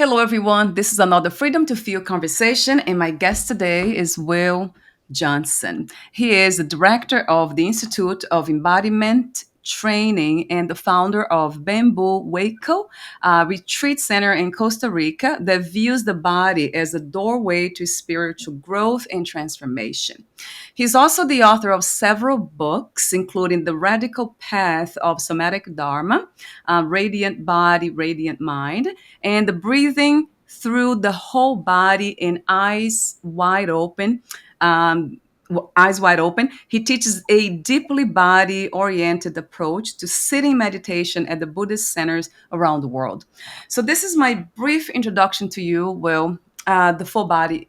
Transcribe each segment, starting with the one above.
Hello, everyone. This is another Freedom to Feel conversation, and my guest today is Will Johnson. He is the director of the Institute of Embodiment Training and the founder of Bambu Hueco, a retreat center in Costa Rica that views the body as a doorway to spiritual growth and transformation. He's also the author of several books, including The Radical Path of Somatic Dharma, Radiant Body, Radiant Mind, and the breathing through the whole body in eyes wide open. Eyes wide open. He teaches a deeply body oriented approach to sitting meditation at the Buddhist centers around the world. So, this is my brief introduction to you. Well, the full body.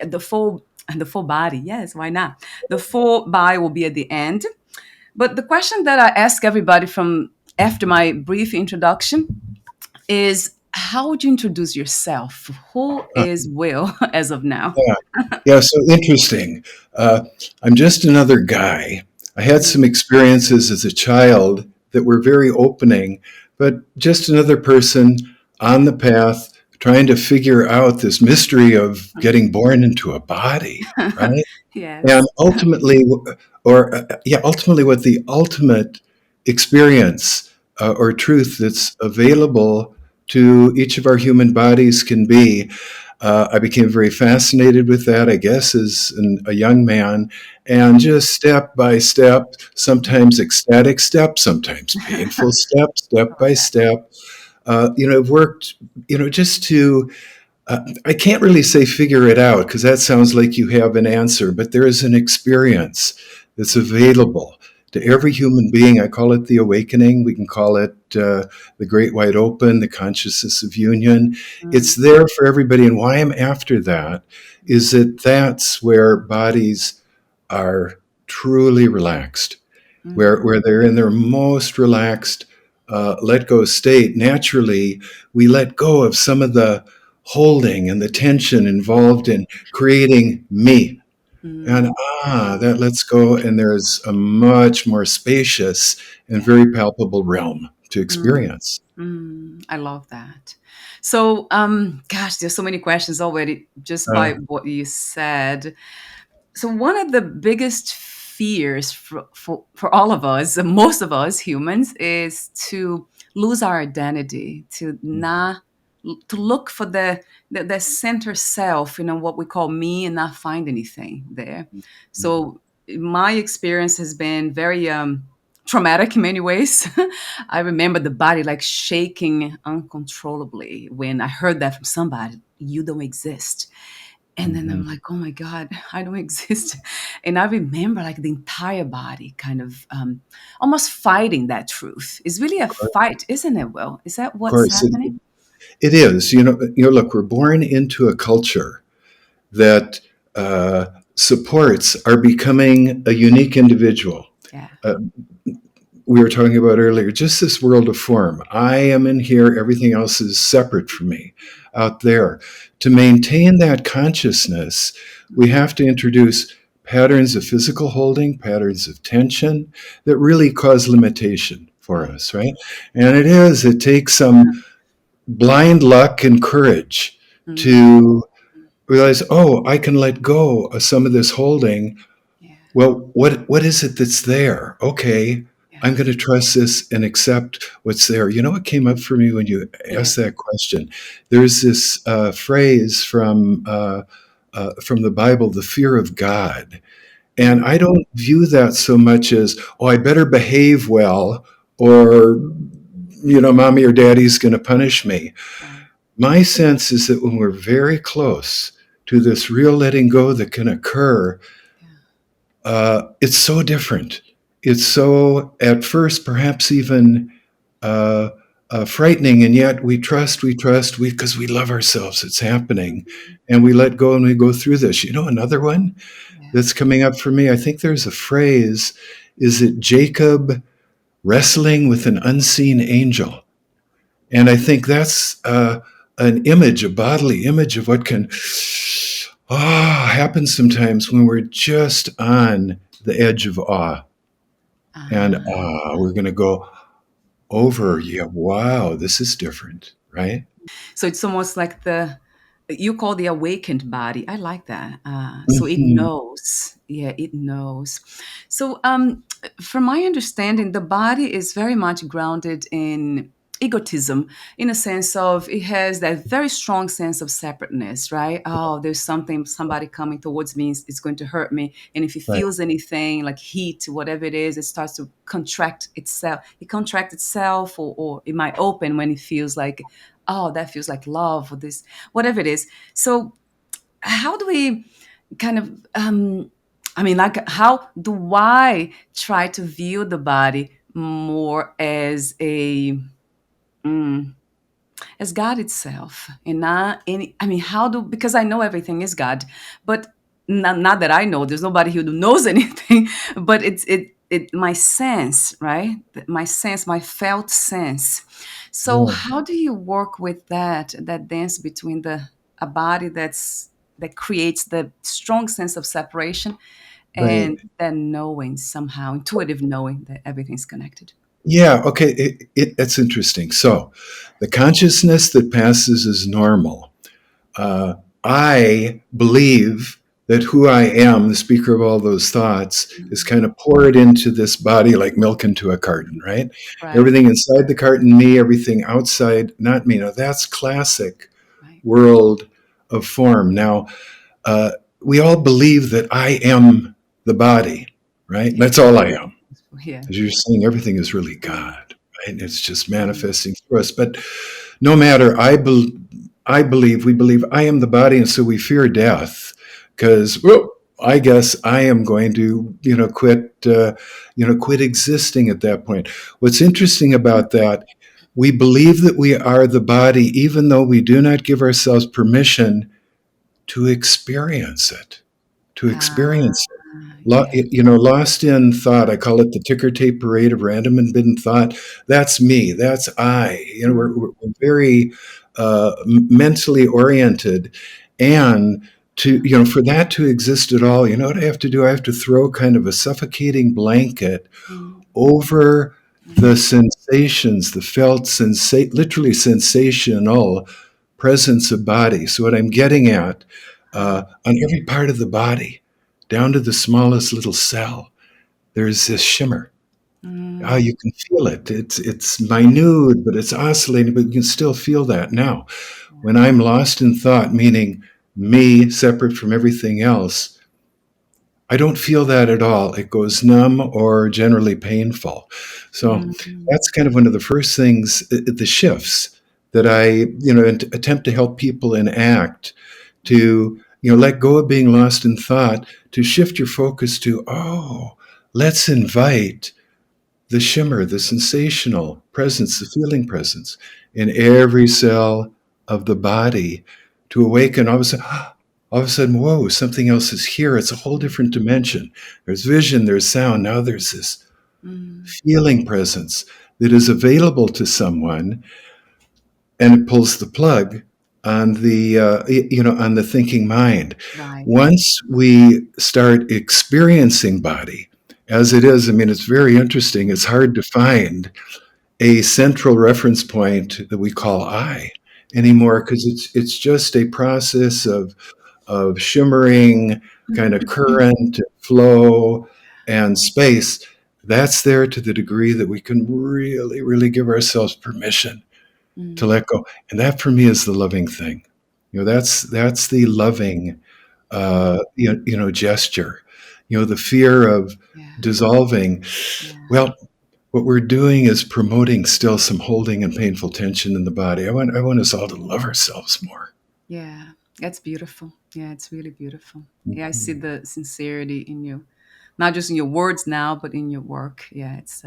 Yes, why not? The full body will be at the end. But the question that I ask everybody from after my brief introduction is how would you introduce yourself? Who Uh, is Will as of now? yeah, yeah. So interesting. I'm just another guy. I had some experiences as a child that were very opening, but just another person on the path trying to figure out this mystery of getting born into a body, right? And Yes. ultimately, ultimately, what the ultimate experience or truth that's available to each of our human bodies can be. I became very fascinated with that, I guess, as a young man, and just step by step, sometimes ecstatic step, sometimes painful step, step by step. I've worked, just to I can't really say figure it out because that sounds like you have an answer, but there is an experience that's available to every human being. I call it the awakening. We can call it the great wide open, the consciousness of union. Mm, It's there for everybody. And why I'm after that is that that's where bodies are truly relaxed, mm, where they're in their most relaxed, let go state. Naturally, we let go of some of the holding and the tension involved in creating me. And mm, that lets go, and there's a much more spacious and yeah. very palpable realm to Mm, experience. I love that. So, gosh, there's so many questions already just by Uh, what you said. So, one of the biggest fears for all of us, most of us humans, is to lose our identity, to look for the center self, what we call me, and not find anything there. So, my experience has been very traumatic in many ways. I remember the body like shaking uncontrollably when I heard that from somebody. You don't exist. And then Mhm. I'm like, oh my God, I don't exist. And I remember like the entire body kind of almost fighting that truth. It's really a fight, isn't it, Will? Is that Of what's course, happening? it is. Look, we're born into a culture that supports our becoming a unique individual. Yeah. Uh, we were talking about earlier, just this world of form. I am in here, everything else is separate from me out there. To maintain that consciousness, we Mm, have to introduce patterns of physical holding, patterns of tension that really cause limitation for right. us, right? And it takes some blind luck and courage Mm, to realize, oh, I can let go of some of this holding. yeah. Well, what is it that's there? Okay, Yeah. I'm going to trust this and accept what's there. You know what came up for me when you Yeah. asked that question? There's this phrase from the Bible, the fear of God, and Mm, I don't view that so much as, oh, I better behave well, or mommy or daddy's going to punish me. right. My sense is that when we're very close to this real letting go that can occur, Yeah. it's so different. It's so, at first, perhaps even uh, frightening, and yet we trust, because we love ourselves. It's happening. Mhm. And we let go and we go through this. Another one Yeah. that's coming up for me, I think there's a phrase, is it Jacob wrestling with an unseen angel? And I think that's an image, a bodily image of what can happen sometimes when we're just on the edge of awe. And Ah, we're going to go over, yeah, wow, this is different, right? so it's almost like you call the awakened body. I like that. So it Mhm. knows. Yeah, it knows. So, from my understanding, the body is very much grounded in egotism, in a sense of it has that very strong sense of separateness, right? Oh, there's something, somebody coming towards me, it's going to hurt me. And if it Right, feels anything like heat, whatever it is, it starts to contract itself. It contracts itself, or it might open when it feels like, oh, that feels like love, or this, whatever it is. So, how do we kind of, I mean, like, how do I try to view the body more as a, mm, as God itself, and not any, I mean, how do, because I know everything is God, but not that I know, there's nobody who knows anything, but my sense, right? My sense, my felt sense. So yeah, how do you work with that dance between the a body that creates the strong sense of separation, right. and then knowing, somehow intuitive knowing that everything's connected? Yeah, okay, it's interesting. So, the consciousness that passes is normal. Uh, I believe that who I am, the speaker of all those thoughts, is kind of poured into this body like milk into a carton, right? Right, Everything inside the carton, me, everything outside, not me. Now, that's classic right. world of form. Now, uh, we all believe that I am the body, right? Yeah, That's all I am. yeah. As you're saying, everything is really Mm, God, right? It's just mm, manifesting through us. But no matter, I believe, we believe I am the body, and so we fear death because, well, I guess I am going to, quit existing at that point. What's interesting about that, we believe that we are the body, even though we do not give ourselves permission to experience it, to ah, experience yeah. lost in thought. I call it the ticker tape parade of random and bidden thought. That's me. That's I. Mm, We're very mentally oriented, and for that to exist at all, you know what I have to do? I have to throw kind of a suffocating blanket mm, over the mm, sensations, the felt literally sensational presence of body. So what I'm getting at, ah, on every part of the body, down to the smallest little cell, there's this shimmer. Ah, mm, you can feel it. It's minute, but it's oscillating, but you can still feel that now. When I'm lost in thought, meaning me separate from everything else, I don't feel that at all. It goes numb or generally painful. So mm, that's kind of one of the first things, the shifts that I, attempt to help people enact to, let go of being lost in thought, to shift your focus to, oh, let's invite the shimmer, the sensational presence, the feeling presence in every cell of the body to awaken. All of a sudden, whoa, something else is here. It's a whole different dimension. There's vision, there's sound. Now there's this mm. feeling presence that is available to someone, and it pulls the plug on the thinking mind. Right. Once we start experiencing body as it is, I mean, it's very interesting. It's hard to find a central reference point that we call I anymore because it's just a process of shimmering kind of current, flow, and space. That's there to the degree that we can really, really give ourselves permission to Mm, let go. And that for me is the loving thing. That's the loving gesture. The fear of yeah, dissolving. yeah, Well, what we're doing is promoting still some holding and painful tension in the body. I want us all to love ourselves more. yeah. That's beautiful. Yeah, it's really beautiful. Yeah, I see Mhm. the sincerity in you, not just in your words now, but in your work. Yeah, it's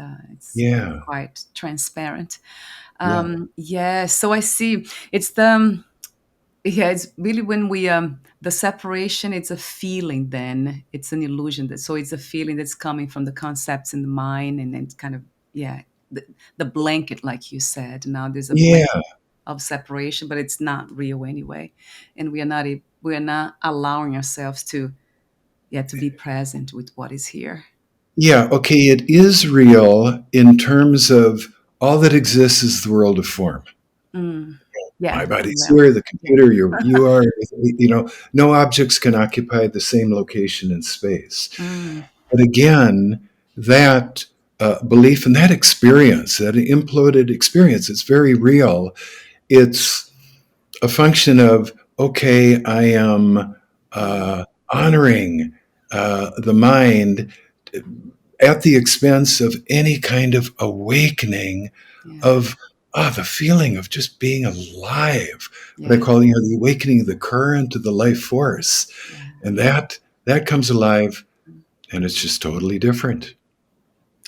Yeah, quite transparent. yeah, Yeah. So I see. It's the Yeah, it's really when we the separation. It's a feeling. Then it's an illusion. So it's a feeling that's coming from the concepts in the mind, and then kind of, yeah, the blanket, like you said. Now there's a blanket yeah, of separation, but it's not real anyway, and we are not allowing ourselves to, yeah, to be present with what is here. yeah. Okay, it is real in terms of all that exists is the world of form. Mm, Yeah, My body's well, here, the yeah. computer, you are, no objects can occupy the same location in space. Mm, But again, that belief and that experience, that imploded experience, it's very real. It's a function of, okay, I am mm, honoring the mind at the expense of any kind of awakening yeah, of the feeling of just being alive. What I yeah, call, the awakening of the current of the life force, yeah, and yeah. that comes alive, and it's just totally different.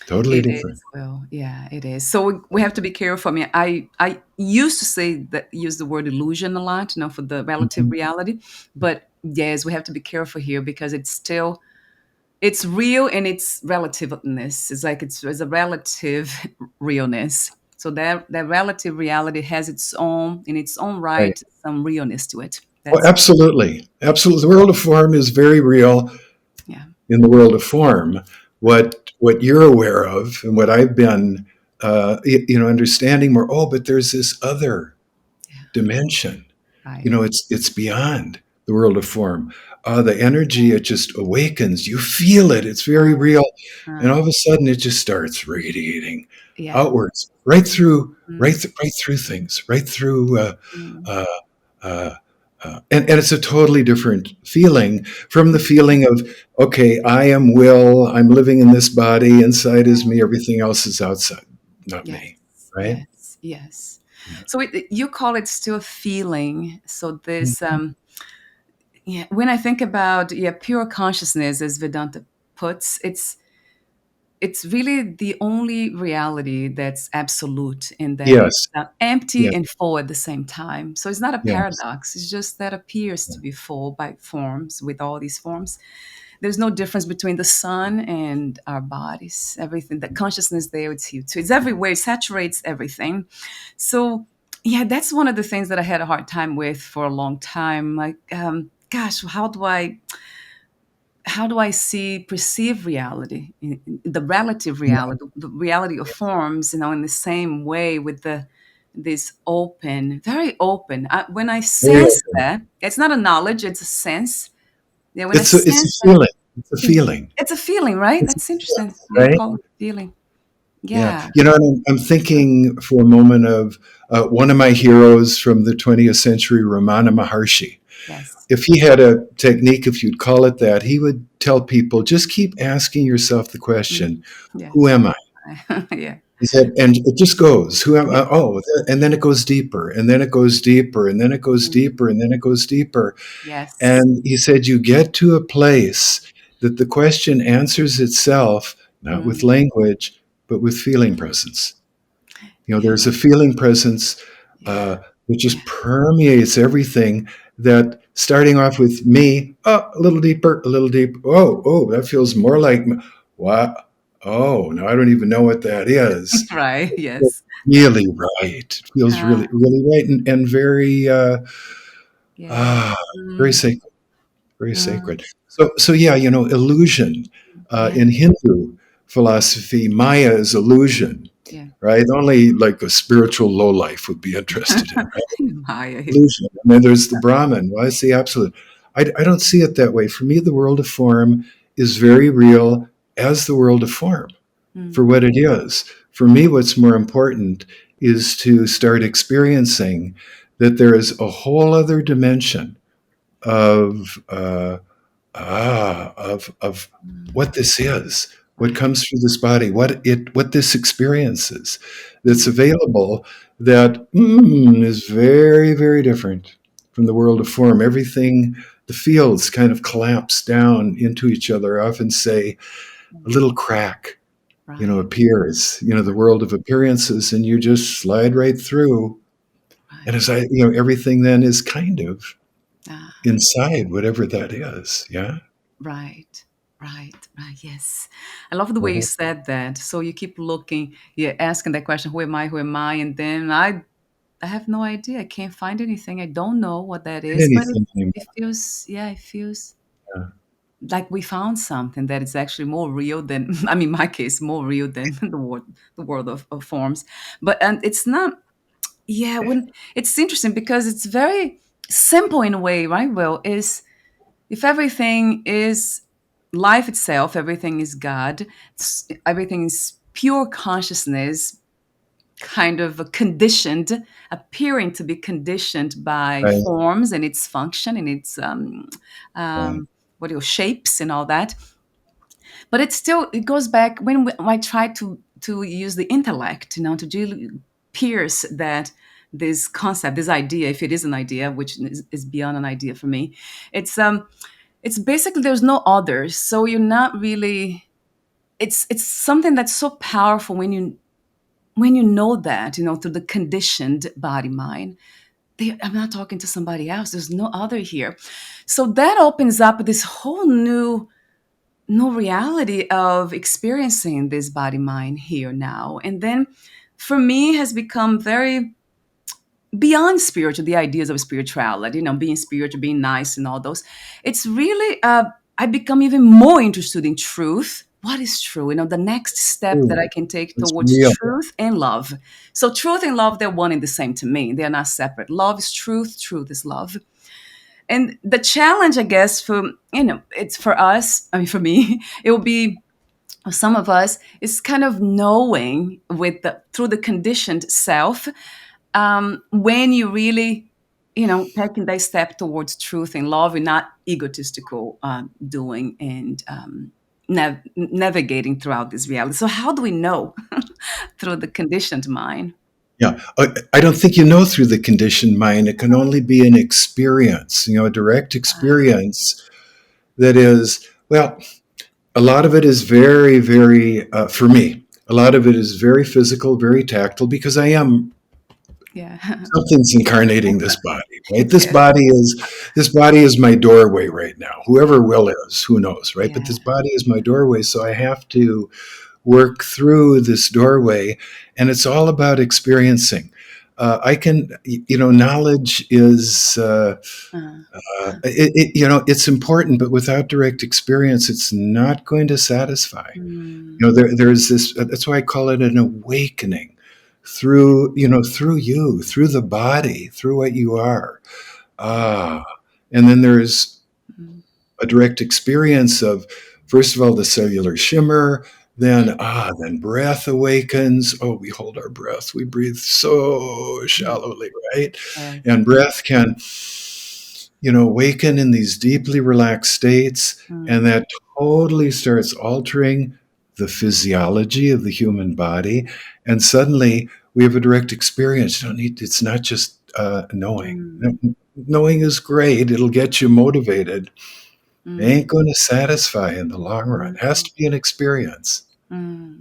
Totally It different. is. Well, yeah, it is. So we have to be careful. I mean, I used to say that use the word illusion a lot, for the relative Mhm. reality. But yes, we have to be careful here because it's real and it's relativeness. It's like it's a relative realness. So that relative reality has its own in its own Right. right some realness to it. Oh, That's absolutely, absolutely. The world of form is very real. yeah, In the world of form, what you're aware of and what I've been, understanding more. Oh, but there's this other yeah, dimension. right. It's beyond the world of form. The energy, it just awakens. You feel it. It's very real, and Uh, all of a sudden, it just starts radiating yeah. outwards, right through, Mm, right through things, right through. mm, Uh, uh, and it's a totally different feeling from the feeling of, okay, I am will, I'm living in this body, inside is me, everything else is outside, not yes, me, right? yes, yes. Yeah. So you call it still feeling. So this Mhm. yeah, when I think about pure consciousness, as Vedanta puts, it's really the only reality that's absolute and that is Yes, empty yes, and full at the same time. So it's not a yes. paradox. It's just that appears to be full by forms with all these forms. There's no difference between the sun and our bodies. Everything, the consciousness there, it's here too. It's everywhere. It saturates everything. So yeah, that's one of the things that I had a hard time with for a long time. Like, gosh, how do I see perceive reality, the relative Yeah. reality, the reality of forms, in the same way with this open, very open. When I Very sense open. that, it's not a knowledge, it's a sense. Yeah, when I It's a sense that, feeling. It's a feeling. it's a feeling, right? It's a That's interesting. sense, Yeah, you right? call it feeling. Yeah. Yeah. And I'm thinking for a moment of one of my heroes from the 20th century, Ramana Maharshi. Yes. If he had a technique, if you'd call it that, he would tell people, just keep asking yourself the question, Mm. Yeah. who am I? Yeah. He said, and it just goes, who am Yeah. I? Oh, and then it goes deeper, and then it goes deeper, and then it goes Mm. deeper, and then it goes deeper. Yes. And he said, you get to a place that the question answers itself, not with Mm. language, but with feeling presence. Yeah. There's a feeling presence Yeah. that Yeah. just permeates everything. That starting off with me, oh, a little deeper, a little deeper. Oh, that feels more like me. What? Oh, no, I don't even know what that is. Right. It feels Yes. really right. It feels Uh, really, really right, and very, yeah. ah, very Mm. sacred, very Mm. sacred. So yeah, illusion. Yeah. In Hindu philosophy, Maya is illusion, Yeah. right? Only like a spiritual lowlife would be interested in, right? Maya. Yeah. Illusion. And then there's the Brahman. Well, I see absolute. I don't see it that way. For me, the world of form is very real as the world of form for Mm. what it is. For me, what's more important is to start experiencing that there is a whole other dimension of of what Mm. this is, what Right. comes through this body, what this experience is that's Mm. available, that is very, very different from the world of form. Everything, the fields kind of collapse down into each other. I often say a Mm. little crack, Right. appears, the world of appearances, and you just slide right through. And Right. as everything then is kind of Ah, inside whatever that is. Yeah. right. Right. Right. Yes. I love the way you Mhm. said that. So you keep looking, you're asking that question, who am I? Who am I? And then I have no idea. I can't find anything. I don't know what that is, but Anything anymore. it feels, yeah, it feels Yeah. like we found something that is actually more real than, I mean, in my case, more real than the world of forms. But and it's not. yeah, when it's interesting because it's very simple in a way, right? Well, is if everything is life itself, everything is God, everything is pure consciousness, kind of conditioned, appearing to be conditioned by Right, forms and its function and its right, what do you shapes and all that. But it still it goes back when I try to use the intellect, to really pierce that this concept, this idea, if it is an idea, which is beyond an idea for me. It's basically there's no others, so you're not really. It's something that's so powerful when you know that, through the conditioned body mind. I'm not talking to somebody else. There's no other here. So that opens up this whole new no reality of experiencing this body mind here now. And then for me has become very beyond spiritual, the ideas of spirituality, being spiritual, being nice and all those. It's really I become even more interested in truth. What is true? The next step that I ooh, can take it's towards real. truth and love. So truth and love, they're one and the same to me. They're not separate. Love is truth, truth is love. And the challenge, I guess, it's for us, I mean, for me, it will be some of us is kind of knowing through the conditioned self, when you really, taking that step towards truth and love and not egotistical doing and navigating throughout this reality. So how do we know through the conditioned mind? Yeah, I don't think you know through the conditioned mind. It can only be an experience, a direct experience that is, well, a lot of it is very, very, for me, a lot of it is very physical, very tactile, because I am Yeah. something's incarnating this body, right? Yes. This body is my doorway right now. Whoever will is, who knows, right? But Yeah. this body is my doorway, so I have to work through this doorway, and it's all about experiencing. I can, knowledge is, Uh, it's important, but without direct experience, it's not going to satisfy. mm, There's this. That's why I call it an awakening through you, through the body, through what you are. Ah, and then there's mm, a direct experience of, first of all, the cellular shimmer, then breath awakens. Oh, we hold our breath. We breathe so mm, shallowly, right? yes. And breath can, awaken in these deeply relaxed states, and Mm, that totally starts altering the physiology of the human body. And suddenly we have a direct experience. You don't need, it's not just knowing. mm, Knowing is great. It'll get you motivated. It mm, ain't going to satisfy in the long run. It has mm. to be an experience.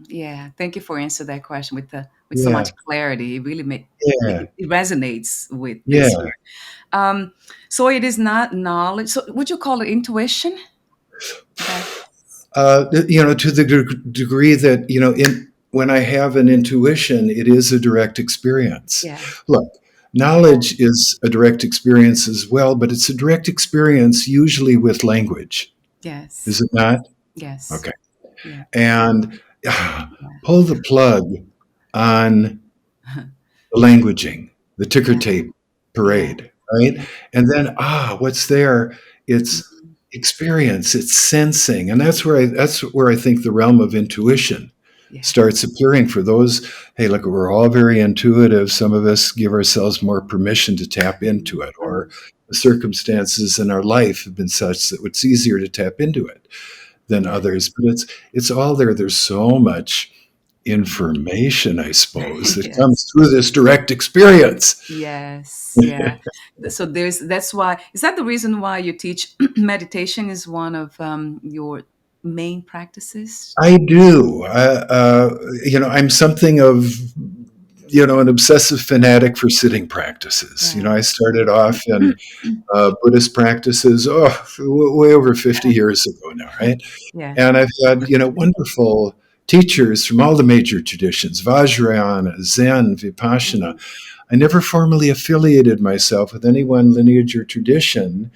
Yeah, thank you for answering that question with so Yeah, much clarity. It really yeah, it resonates with this yeah. here. Um, so it is not knowledge. So would you call it intuition? That To the degree that, when I have an intuition, it is a direct experience. yeah, Look, knowledge is a direct experience as well, but it's a direct experience usually with language, yes, is it not? yes, Okay. yeah, And yeah, pull the plug on the languaging, the ticker yeah, tape yeah, parade, right? yeah, And then, what's there? It's mm, experience, it's sensing. And that's where I think the realm of intuition yeah, starts appearing for those. Hey, look, we're all very intuitive. Some of us give ourselves more permission to tap into it, or mm, the circumstances in our life have been such that it's easier to tap into it than yeah, others. But it's all there. There's so much information, I suppose, that yes. comes through this direct experience. Yes, yeah. So that's why, is that the reason why you teach meditation is one of your main practices? I do. I'm something of, an obsessive fanatic for sitting practices. I Right. started off in Buddhist practices, way over 50 years ago now, right? Yeah. And I've had, wonderful teachers from all the major traditions, Vajrayana, Zen, Vipassana. Mhm. I never formally affiliated myself with any one lineage or tradition.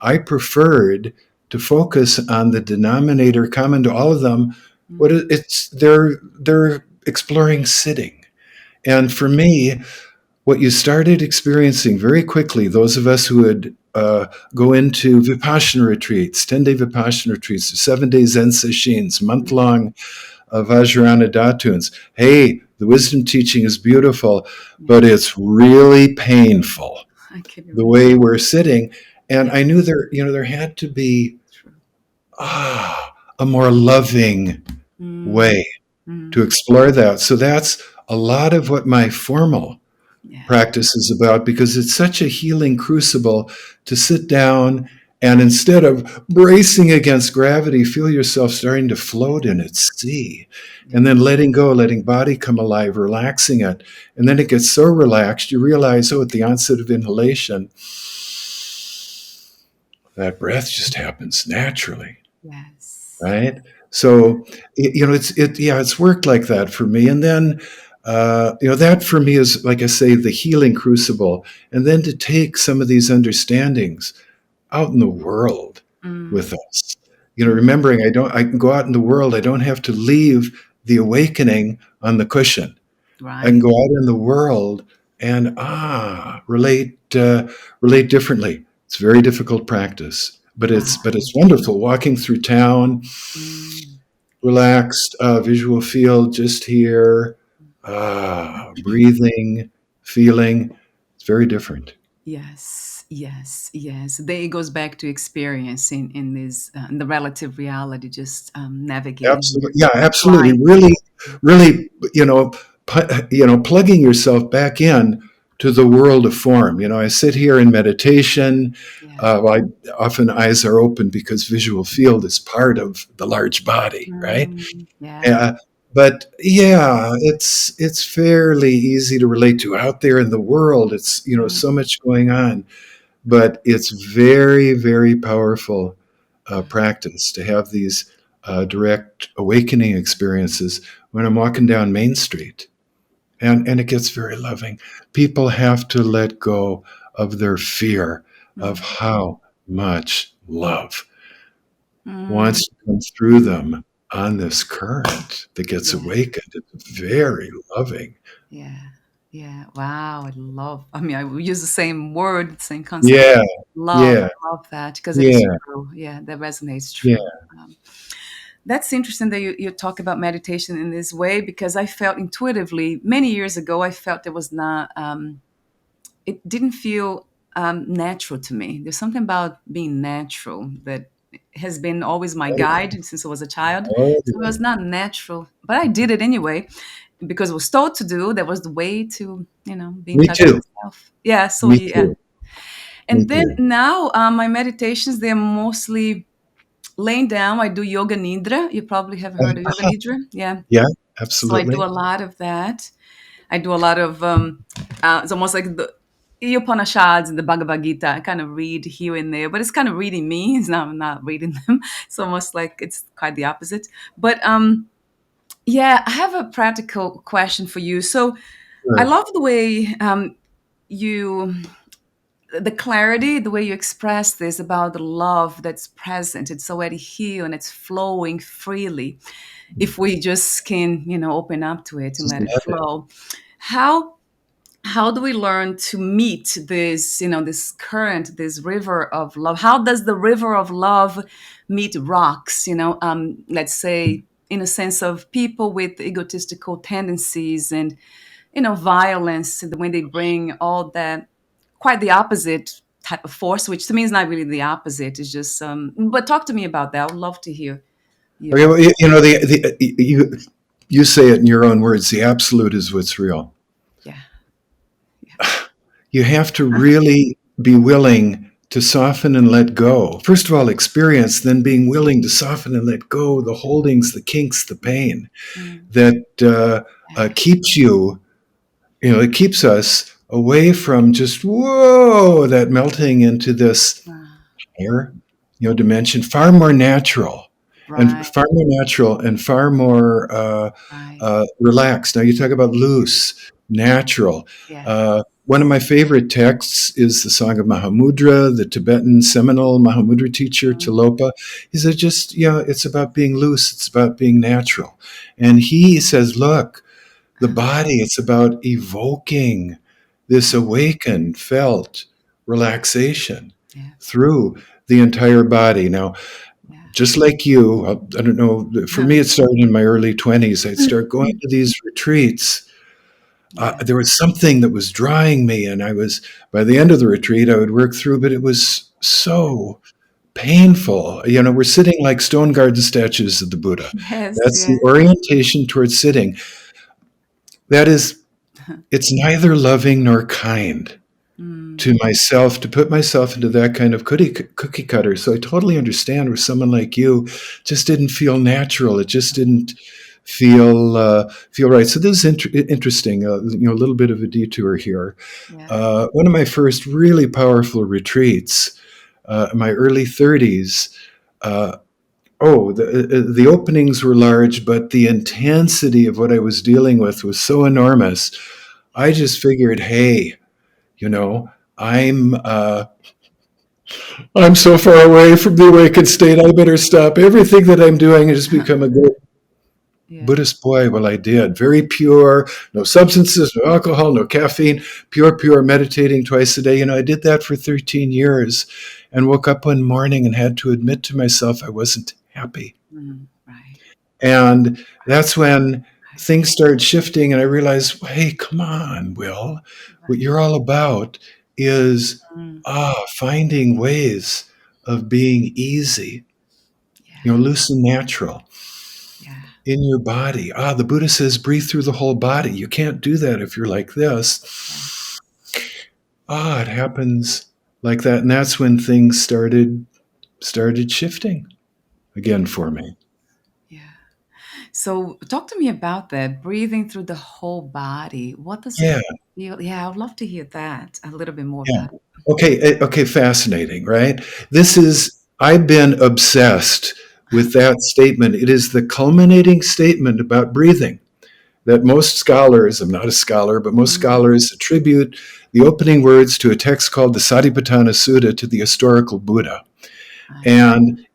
I preferred to focus on the denominator common to all of them. What it's they're exploring sitting, and for me, what you started experiencing very quickly, those of us who would go into Vipassana retreats, 10-day Vipassana retreats, 7-day Zen sessions, month-long Vajrayana Dhatuns. Hey, the wisdom teaching is beautiful, but it's really painful I can the imagine. way we're sitting. And Yeah, I knew there had to be true. a more loving Mm, way to mm, explore that. So that's a lot of what my formal yeah. practice is about, because it's such a healing crucible to sit down and, instead of bracing against gravity, feel yourself starting to float in its sea, and then Yes. letting go, letting body come alive, relaxing it. And then it gets so relaxed, you realize, oh, at the onset of inhalation, that breath just happens naturally, Yes. right? So, it's worked like that for me. And then, that for me is, like I say, the healing crucible. And then to take some of these understandings out in the world with Mm, us. mm, Remembering I can go out in the world. I don't have to leave the awakening on the cushion. I can right. go out in the world and relate differently. It's very difficult practice, but it's Right. wonderful. Walking through town, Mm. relaxed visual field, just here, breathing, feeling. It's very different. Yes, yes, yes. Then it goes back to experience in this in the relative reality, just navigating Absolutely, here. yeah, absolutely. Right. Really, really, plugging yourself back in to the world of form. I sit here in meditation. Yeah. I often eyes are open because visual field is part of the large body, right? Mm, yeah. Uh, but yeah, it's fairly easy to relate to out there in the world. It's so Mm, much going on, but it's very, very powerful practice to have these direct awakening experiences when I'm walking down Main Street. And it gets very loving. People have to let go of their fear of mm, how much love mm, wants to come through them on this current that gets yeah. awakened. It's very loving. Yeah. Yeah. Wow. I mean, I will use the same word, same concept. Yeah, Love. yeah, I love that because it is yeah, true. Yeah. That resonates yeah. true. Um, that's interesting that you talk about meditation in this way because I felt intuitively many years ago, I felt there was not, it didn't feel natural to me. There's something about being natural that has been always my guide since I was a child. Oh, So it was not natural, but I did it anyway because it was told to do. That was the way to, be in me touch with too. myself. Yeah. So Me yeah. too. Me And then too. now my meditations, they're mostly laying down. I do yoga nidra. You probably have heard of yoga nidra. Yeah. Yeah, So I do a absolutely. lot of that. I do a lot of it's almost like the Upanishads and the Bhagavad Gita. I kind of read here and there, but it's kind of reading me. It's not I'm not reading them. It's almost like it's quite the opposite. But yeah, I have a practical question for you. So I Sure. love the way you the clarity, the way you express this about the love that's present. It's already here and it's flowing freely. If we just can, open up to it and Just let it let it. flow. How how do we learn to meet this, this current, this river of love? How does the river of love meet rocks? Let's say in a sense of people with egotistical tendencies and violence when they bring all that quite the opposite type of force, which to me is not really the opposite. It's just but talk to me about that. I would love to hear Okay, you. well, you say it in your own words. The absolute is what's real. Yeah. Yeah. You have to really be willing to soften and let go. First of all, experience, then being willing to soften and let go the holdings, the kinks, the pain Mm, that yeah. keeps you. It keeps us away from just whoa, that melting into this Ah, higher, dimension, far more natural, right. and far more Right. relaxed. Now you talk about loose, natural. Yeah. One of my favorite texts is the Song of Mahamudra, the Tibetan seminal Mahamudra teacher, Mm, Tilopa. He said, it's about being loose, it's about being natural. And he says, look, the body, it's about evoking this awakened, felt relaxation Yeah. through the entire body. Now, Yeah. just like you, I don't know, for me, it started in my early 20s. I'd start going to these retreats. Yeah. There was something that was drawing me, and by the end of the retreat, I would work through, but it was so painful. We're sitting like stone garden statues of the Buddha. Yes. That's the Yeah. orientation towards sitting. That is, it's neither loving nor kind Mm. to myself to put myself into that kind of cookie cutter. So I totally understand where someone like you just didn't feel natural. It just didn't feel right. So this is interesting. A little bit of a detour here. Yeah. One of my first really powerful retreats, in my early 30s. The openings were large, but the intensity of what I was dealing with was so enormous. I just figured, hey, you know, I'm uh, I'm so far away from the awakened state. I better stop everything that I'm doing and just become a good Yeah. Buddhist boy. Well, I did. Very pure, no substances, no alcohol, no caffeine, pure, meditating twice a day. I did that for 13 years and woke up one morning and had to admit to myself I wasn't happy. Mm. Right. And that's when things started shifting, and I realized, hey, come on, Will. What Right. you're all about is Mm. finding ways of being easy, Yeah. loose and natural Yeah. in your body. The Buddha says, breathe through the whole body. You can't do that if you're like Yeah. this. It happens like that, and that's when things started shifting again Yeah. for me. Yeah. So talk to me about that, breathing through the whole body. What does it Yeah, feel? Yeah, I would love to hear that a little bit more yeah. about it. Okay, fascinating, right? I've been obsessed with that statement. It is the culminating statement about breathing that most scholars, I'm not a scholar, but most Mm. scholars attribute the opening words to a text called the Satipatthana Sutta to the historical Buddha. Right. And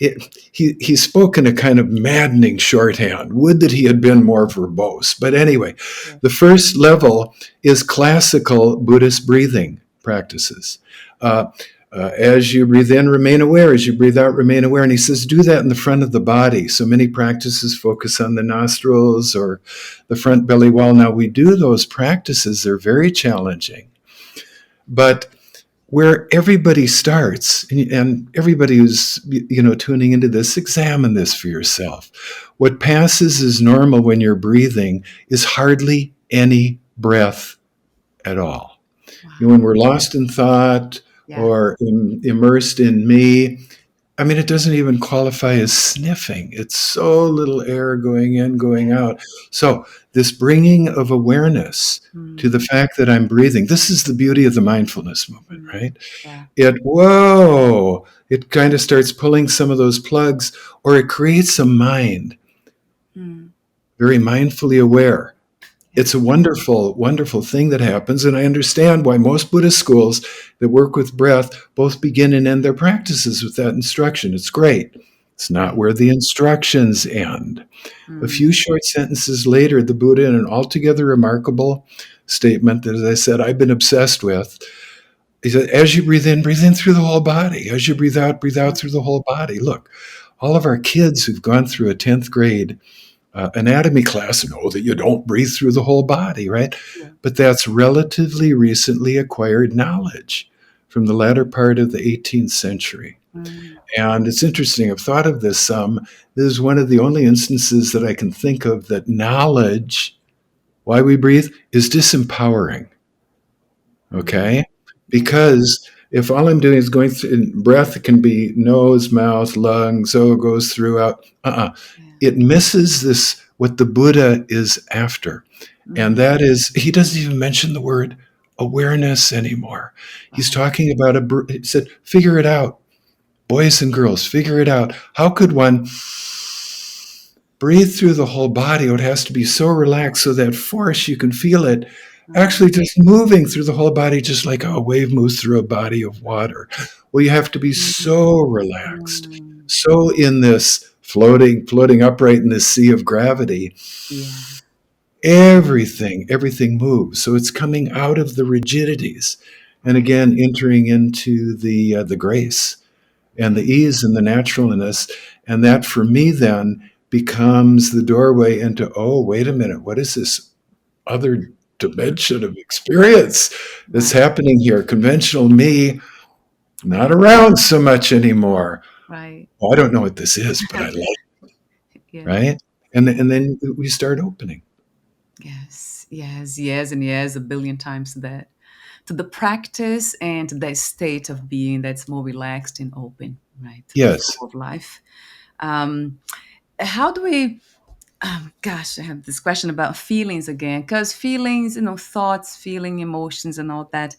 he spoke in a kind of maddening shorthand. Would that he had been more verbose. But anyway, Yeah. the first level is classical Buddhist breathing practices. Uh, as you breathe in, remain aware. As you breathe out, remain aware. And he says, do that in the front of the body. So many practices focus on the nostrils or the front belly wall. Now, we do those practices, they're very challenging. But where everybody starts, and everybody who's tuning into this, examine this for yourself. What passes as normal when you're breathing is hardly any breath at all. Wow. When we're lost in thought Yeah. or immersed in me, I mean, it doesn't even qualify as sniffing. It's so little air going in, going out. So, this bringing of awareness to Mm. the fact that I'm breathing, this is the beauty of the mindfulness movement, Mm. right? Yeah. It kind of starts pulling some of those plugs, or it creates a mind Mm. very mindfully aware. Yeah. It's a wonderful, wonderful thing that happens. And I understand why most Buddhist schools that work with breath both begin and end their practices with that instruction. It's great. It's not Right. where the instructions end. A Mm. few short sentences later, the Buddha, in an altogether remarkable statement that, as I said, I've been obsessed with, he said, as you breathe in through the whole body. As you breathe out through the whole body. Look, all of our kids who've gone through a 10th grade anatomy class know that you don't breathe through the whole body, right? Yeah. But that's relatively recently acquired knowledge from the latter part of the 18th century. Mm. And it's interesting, I've thought of this some. This is one of the only instances that I can think of that knowledge, why we breathe, is disempowering. Mm. Okay? Yeah. Because if all I'm doing is going through breath, it can be nose, mouth, lungs, it goes throughout. Yeah. It misses this, what the Buddha is after. And Mm. that is, he doesn't even mention the word awareness anymore. He's Right. talking about he said, figure it out. Boys and girls, figure it out. How could one breathe through the whole body? It has to be so relaxed so that force, you can feel it Mm. actually just moving through the whole body, just like how a wave moves through a body of water. Well, you have to be so relaxed, Mm. so in this floating upright in this sea of gravity. Yeah. everything moves. So it's coming out of the rigidities, and Right. again entering into the grace and the Yeah. ease and the naturalness. And that for me then becomes the doorway into, oh, wait a minute, what is this other dimension of experience that's Right. happening here? Conventional me, not around so much anymore. Right. Well, I don't know what this is, but I like, Yeah. right? And then we start opening. Yes. Yes. Yes. And yes, a billion times that. To the practice and to that state of being that's more relaxed and open, right, to the Yes. flow of life. Um, how do we? Gosh, I have this question about feelings again, because feelings, thoughts, feeling, emotions, and all that.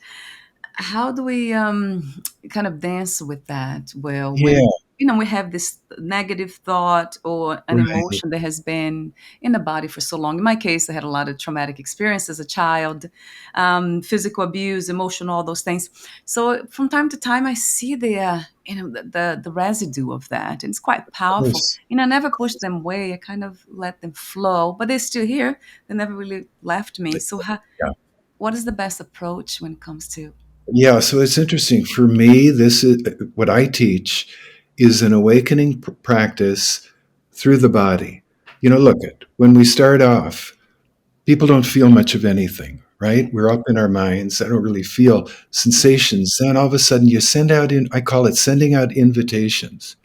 How do we kind of dance with that? Well, when Yeah. we have this negative thought or an Right. emotion that has been in the body for so long. In my case, I had a lot of traumatic experience as a child, physical abuse, emotional, all those things. So from time to time, I see the residue of that, and it's quite Of powerful. course. I never pushed them away. I kind of let them flow, but they're still here. They never really left me. So Yeah. what is the best approach when it comes to? Yeah, so it's interesting. For me, this is what I teach is an awakening practice through the body. Look at when we start off, people don't feel much of anything, right? We're up in our minds. I don't really feel sensations. Then all of a sudden you send out I call it sending out invitations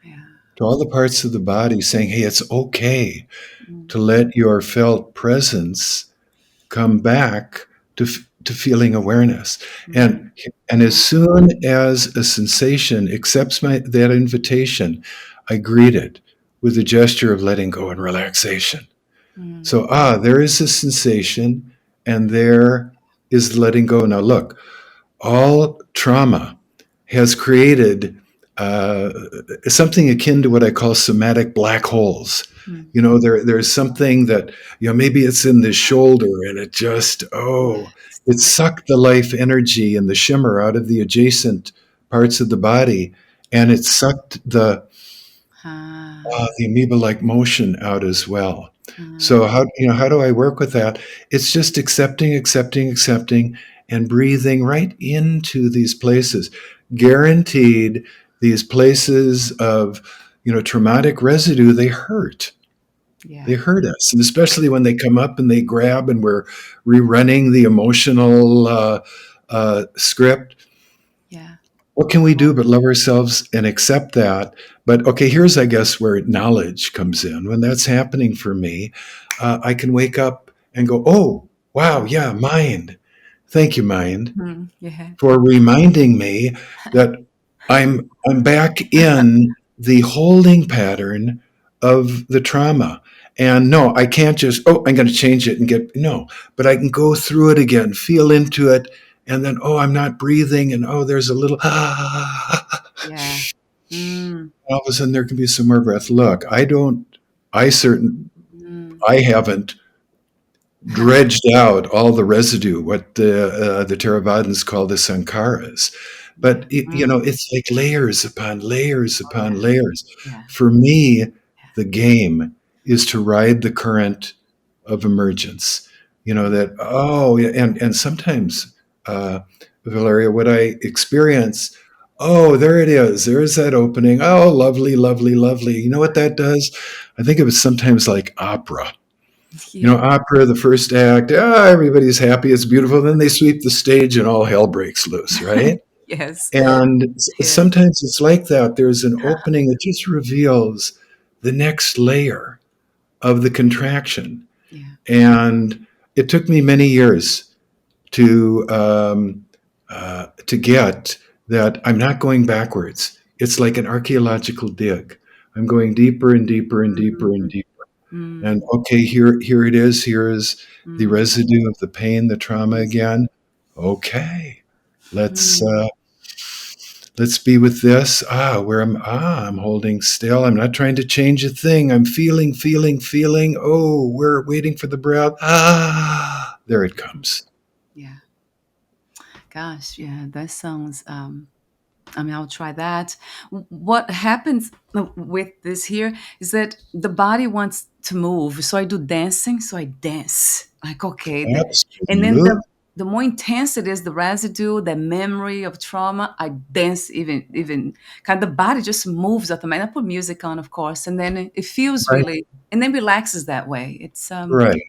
Yeah. to all the parts of the body saying, hey, it's okay Mm, to let your felt presence come back to feeling awareness. mm, And as soon as a sensation accepts that invitation, I greet it with a gesture of letting go and relaxation. mm, So, there is a sensation, and there is letting go. Now, look, all trauma has created uh, something akin to what I call somatic black holes. mm. There's something that, maybe it's in the shoulder and it just, it sucked the life energy and the shimmer out of the adjacent parts of the body, and it sucked Ah, the amoeba-like motion out as well. ah, So how do I work with that? It's just accepting, accepting, accepting, and breathing right into these places. Guaranteed, these places of traumatic residue, they hurt. They yeah, hurt us, and especially when they come up and they grab, and we're rerunning the emotional script. yeah, What can we do but love ourselves and accept that? But okay, here's, I guess, where knowledge comes in. When that's happening for me, I can wake up and go, oh, wow, yeah, mind. Thank you, mind, mm, yeah, for reminding me that I'm back in the holding pattern of the trauma. And no, I can't just, I'm going to change it and no, but I can go through it again, feel into it, and then, I'm not breathing, and there's a little, yeah, mm, all of a sudden there can be some more breath. Look, I certain, mm, I haven't dredged out all the residue, what the Theravadins call the sankharas. yeah, But it's like layers upon layers oh upon yeah, layers. yeah, For me, the game is to ride the current of emergence. That, yeah, and sometimes, uh, Valeria, what I experience. Oh, there it is. There's that opening. Oh, lovely, lovely, lovely. You know what that does? I think of it sometimes like opera. yeah, Opera, the first act, everybody's happy, it's beautiful. Then they sweep the stage and all hell breaks loose, right? yes, And yeah, sometimes it's like that. There's an opening that just reveals the next layer of the contraction. yeah, And it took me many years to get that I'm not going backwards. It's like an archaeological dig. I'm going deeper and deeper and deeper and mm, deeper. And mm, okay, here it is. Here is the mm, residue of the pain, the trauma mm, again. Okay, let's mm, uh, let's be with this. Where I'm holding still. I'm not trying to change a thing. I'm feeling, feeling, feeling. Oh, we're waiting for the breath. There it comes. yeah. Gosh, yeah, that sounds I mean, I'll try that. What happens with this here is that the body wants to move. So I do dancing. So I dance. Like, okay. And then Absolutely. the more intense it is, the residue, the memory of trauma, I dance even kind of the body just moves automatically. I put music on, of course, and then it feels Right. really, and then relaxes that way. It's Right.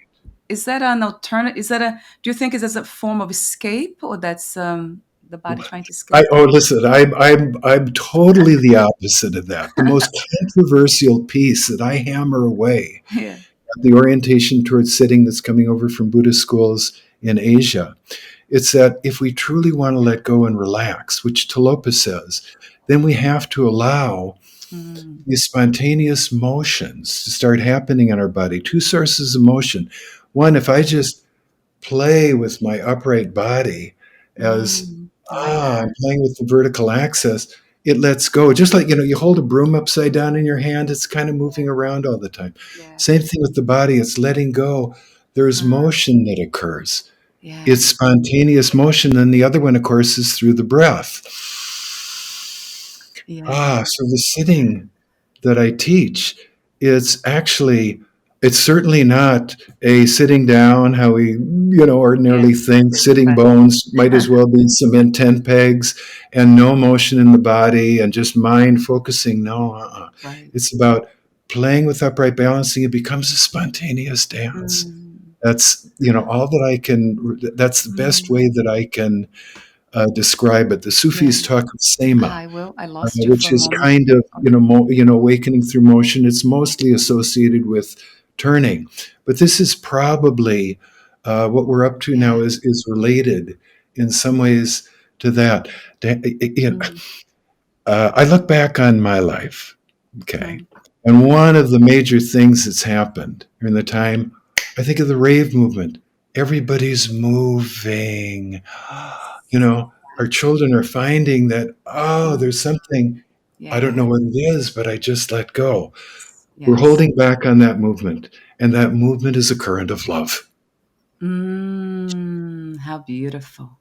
is that an alternative? Is that a? Do you think is that a form of escape, or that's the body trying to escape? Listen, I'm totally the opposite of that. The most controversial piece that I hammer away Yeah. at the orientation towards sitting that's coming over from Buddhist schools in Asia, it's that if we truly want to let go and relax, which Talopa says, then we have to allow Mm, these spontaneous motions to start happening in our body. Two sources of motion. One, if I just play with my upright body as I like that. I'm playing with the vertical axis, it lets go. Just like, you hold a broom upside down in your hand, it's kind of moving around all the time. Yeah. Same thing with the body, it's letting go. There's Uh, motion that occurs. It's yeah. spontaneous motion. And the other one, of course, is through the breath. Yeah. So the sitting that I teach, it's actually, it's certainly not a sitting down, how we, Yeah. ordinarily think sitting Right. bones might as well be cement tent pegs and no motion in the body and just mind focusing. No, Right. it's about playing with upright balancing. It becomes a spontaneous dance. Mm, That's, all that I can, that's the best way mm, that I can describe it. The yeah. Sufis talk of sema, I will. I lost you for which a is moment. kind of Okay. awakening through motion. It's mostly associated with turning, but this is probably what we're up to now Yeah. is related in some ways to that. Mm, I look back on my life, okay, mm, and one of the major things that's happened in the time, I think of the rave movement. Everybody's moving. You know, our right. children are finding that, Mm, there's something, I don't yeah. know what it is, but I just let go. We're Yes. holding back on that movement, and that movement is a current of love. How beautiful.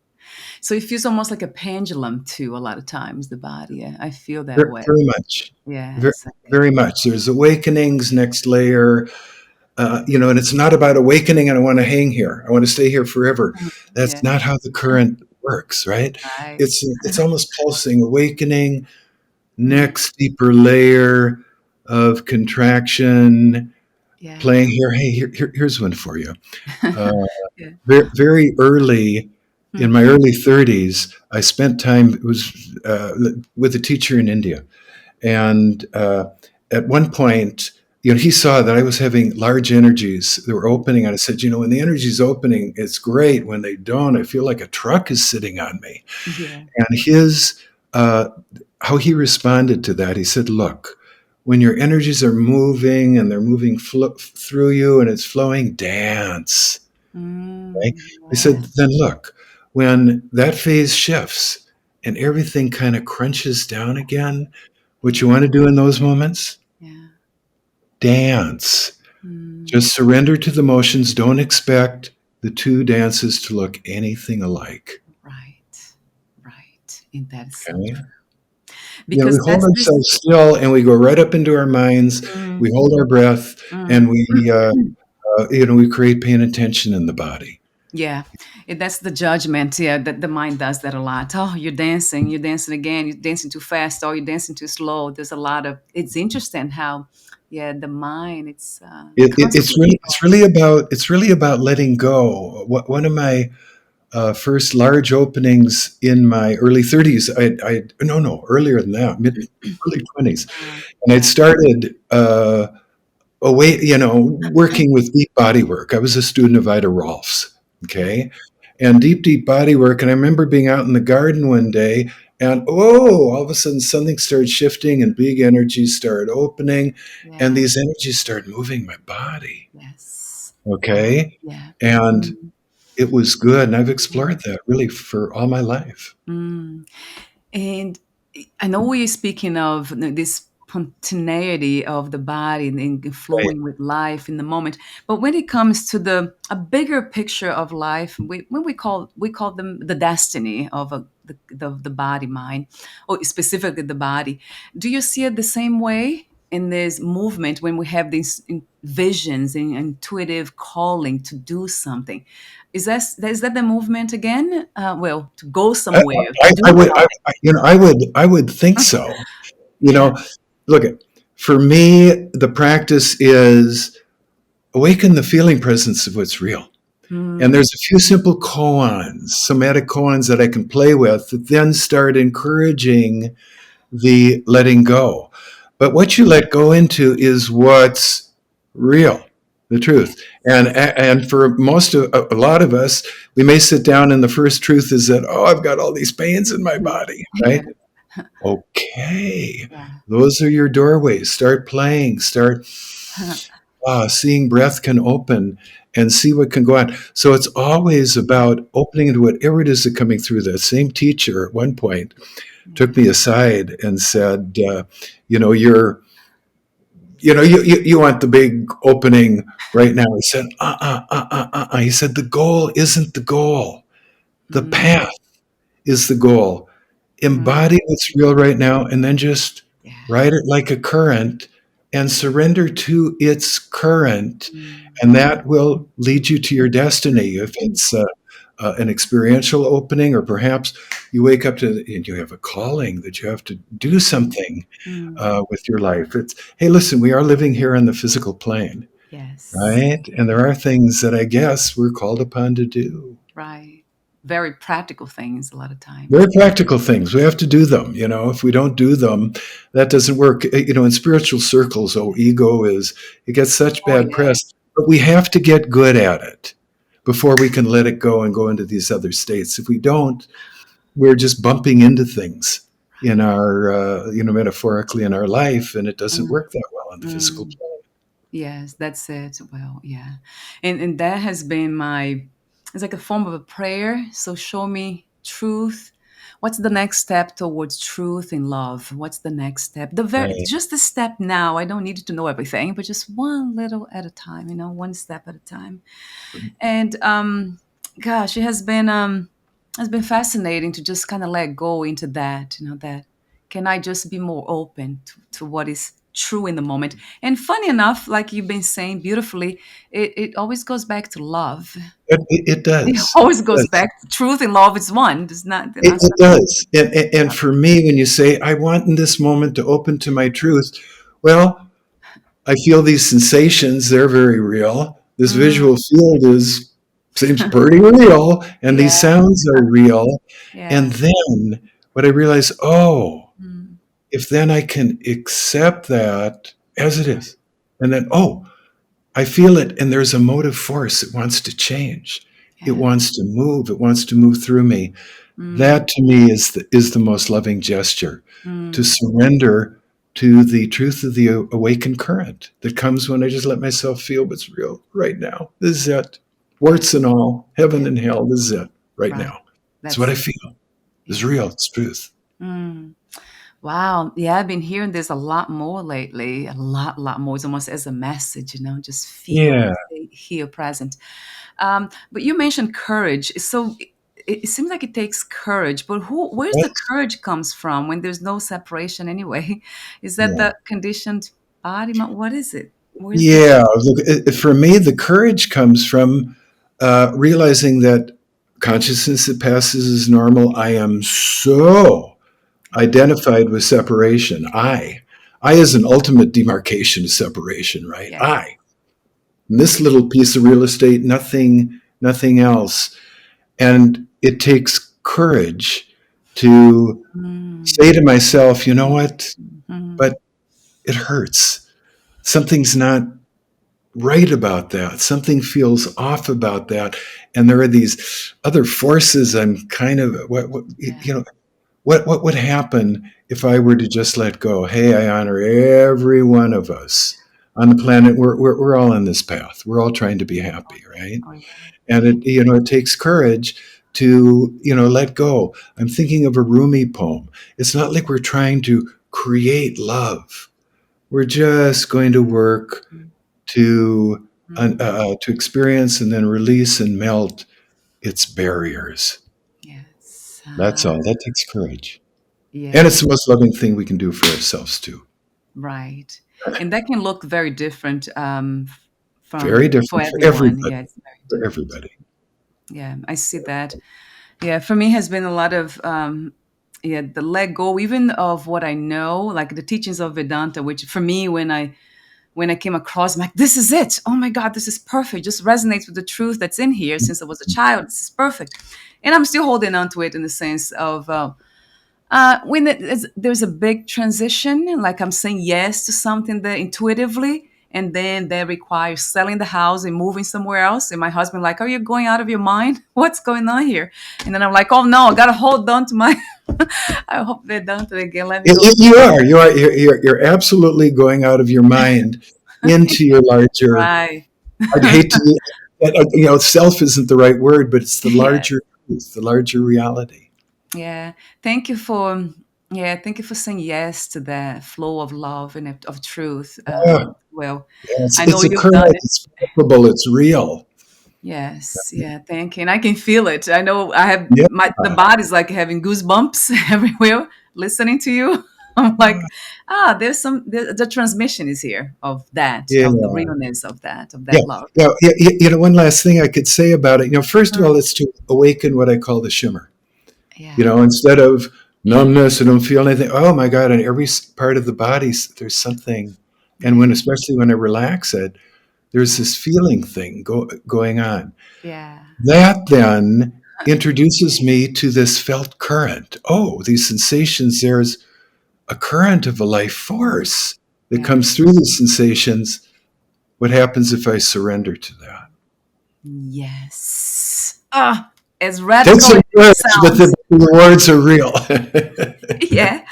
So it feels almost like a pendulum too. A lot of times, the body. Yeah, I feel that Very, way. very much. Yeah. Very, Exactly. very much. There's awakenings, next layer, and it's not about awakening and I want to hang here. I want to stay here forever. Mhm. That's Yeah. not how the current works, right? Right. It's almost pulsing, awakening, Mm, next deeper layer of contraction, yeah. playing here. Hey, here's one for you. Uh, Yeah. very, very early in my Mhm. early 30s, I spent time it was with a teacher in India, and at one point, he saw that I was having large energies that were opening, and I said, when the energy's opening, it's great. When they don't, I feel like a truck is sitting on me. Yeah. And his uh, how he responded to that, he said, "Look, when your energies are moving and they're moving through you and it's flowing, dance." Right? I said, Yes. then look, when that phase shifts and everything kind of crunches down again, what you Yeah. want to do in those moments? Yeah. Dance. Mm, Just surrender to the motions. Don't expect the two dances to look anything alike. right. Right. And that is so Okay? true. We Because hold that's this. ourselves still and we go right up into our minds. Mm, We hold our breath and mm. we create pain and tension in the body. Yeah, that's the judgment. Yeah, that the mind does that a lot. Oh, you're dancing again, you're dancing too fast, or you're dancing too slow. There's a lot of. It's interesting how, yeah, the mind. It's It's constantly. really about letting go. One of my first large openings in my early 30s. I no earlier than that, mid early 20s, and I'd Yeah. started working with deep body work. I was a student of Ida Rolf's, Yeah. okay, and deep body work. And I remember being out in the garden one day, and all of a sudden something started shifting, and big energies started opening, and Yeah. these energies started moving my body, Yes. Wow. okay, Yeah. and Mm, it was good. And I've yeah. explored that really for all my life. Mm. And I know we're speaking of this. spontaneity of the body and Right. flowing with life in the moment. But when it comes to the a bigger picture of life, when we call them the destiny of the body mind, or specifically the body. Do you see it the same way in this movement when we have these visions and intuitive calling to do something? Is that the movement again? Well, to go I, somewhere, to I, do I would, something. I would think so. You Yeah. know, look at for me, the practice is awaken the feeling presence of what's real. And Mm, there's a few simple koans, somatic koans that I can play with that then start encouraging the letting go. But what you let go into is what's real, the yeah. truth. And for most of a lot of us, we may sit down and the first truth is that, oh, I've got all these pains in my Mm, body, yeah. right? Okay. Yeah. Those are your doorways. Start playing, start seeing breath can open and see what can go on. So it's always about opening into whatever it is that's coming through. That same teacher at one point took Yeah. me aside and said, you know, you're, you want the big opening right now. He said, He said, the goal isn't the goal. The Mm, path is the goal. mm, Embody what's real right now and then just yeah. ride it like a current and surrender to its current. Mm, And that will lead you to your destiny. If it's an experiential opening, or perhaps you wake up to and you have a calling that you have to do mm, something mm. with your life. It's, hey, listen, we are living here on the physical plane, Yes. right? And there are things that I guess we're called upon to do. Right. Very practical things a lot of Very times. practical things. We have to do them. If we don't do them, that doesn't work. In spiritual circles, ego it gets such Oh bad yeah. press, but we have to get good at it before we can let it go and go into these other states. If we don't, we're just bumping into things in our, metaphorically in our life, and it doesn't Mm, work that well on the physical mm. plane. Yes, that's it. Well, yeah. And that has been it's like a form of a prayer. So show me truth. What's the next step towards truth and love? What's the next step? Right. Just a step now. I don't need to know everything, but just one little at a time, one step at a time. And gosh, it has been fascinating to just kind of let go into that, that can I just be more open to what is true in the moment. And funny enough, like you've been saying beautifully, it always goes back to love. It It does. always It goes does. back to truth and love is one. They're It, not it separate. does. And for me, when you say, I want in this moment to open to my truth, well, I feel these sensations, they're very real. This Mm, visual field seems pretty real, and these yeah, sounds are real. And yeah. then what I realize, Mm, if then I can accept that as it is, and then, I feel it, and there's a motive force that wants to change. It yeah. wants to move. It wants to move through me. Mm, That to me is the most loving gesture, to mm, surrender to the truth of the awakened current that comes when I just let myself feel what's real right now. This is it. yeah, Warts and all, heaven yeah. and hell, this is it right Right. now. It's what That's I it. feel. It's Yeah. real. It's truth. Mm. Wow. Yeah, I've been hearing this a lot more lately. A lot more. It's almost as a message, just feel, Yeah. stay here, present. But you mentioned courage. So it seems like it takes courage, but where's the That's, courage comes from when there's no separation anyway? Is that yeah. the conditioned body? What is it? Where's the Yeah. Look, for me, the courage comes from realizing that consciousness that passes as normal, I am so identified with separation. I is an ultimate demarcation of separation, right? yeah. I. And this little piece of real estate, nothing else. And it takes courage to say Mm, to myself, you know what? mm, But it hurts. Something's not right about that. Something feels off about that. And there are these other forces. I'm kind of yeah. what would happen if I were to just let go? Hey, I honor every one of us on the planet. We're all on this path. We're all trying to be happy, right? Oh, And it takes courage to let go. I'm thinking of a Rumi poem. It's not like we're trying to create love. We're just going to work to experience and then release and melt its barriers. Yes. That's all. That takes courage. And Yeah. it's the most loving thing we can do for ourselves, too. Right. And that can look very different Very from for different for everyone. everybody. Yeah, it's very For different. everybody. Yeah, I see that. Yeah, for me has been a lot of yeah, the let go even of what I know, like the teachings of Vedanta, which for me when I came across, I'm like, this is it. Oh my God, this is perfect. Just resonates with the truth that's in here since I was a child. This is perfect. And I'm still holding on to it in the sense of there's a big transition, like I'm saying yes to something that intuitively, and then that requires selling the house and moving somewhere else. And my husband, like, are you going out of your mind? What's going on here? And then I'm like, oh no, I gotta hold on to my. I hope they're done to again. Let me go. You're absolutely going out of your mind into your larger. Right. I'd hate to, self isn't the right word, but it's the Yes. larger truth, the larger reality. Yeah. Thank you for thank you for saying yes to that flow of love and of truth. Yeah, Well, yeah, I know it's a you've current, done it. it's palpable, it's real. Yes. Yeah. Thank you. And I can feel it. I know I have Yeah, the body's like having goosebumps everywhere listening to you. I'm like, the transmission is here yeah, of the realness of yeah, that love. yeah, yeah. One last thing I could say about it. First of all, it's to awaken what I call the shimmer. Yeah. Instead of numbness, I don't feel anything. Oh my God! On every part of the body, there's something. And Yeah. especially when I relax it, there's Yeah. this feeling thing going on. Yeah. That then introduces me to this felt current. Oh, these sensations, there's a current of a life force that Yeah. comes through these sensations. What happens if I surrender to that? Yes. Ah, as Takes radical some as it courage, but sounds. the rewards are real. Yeah.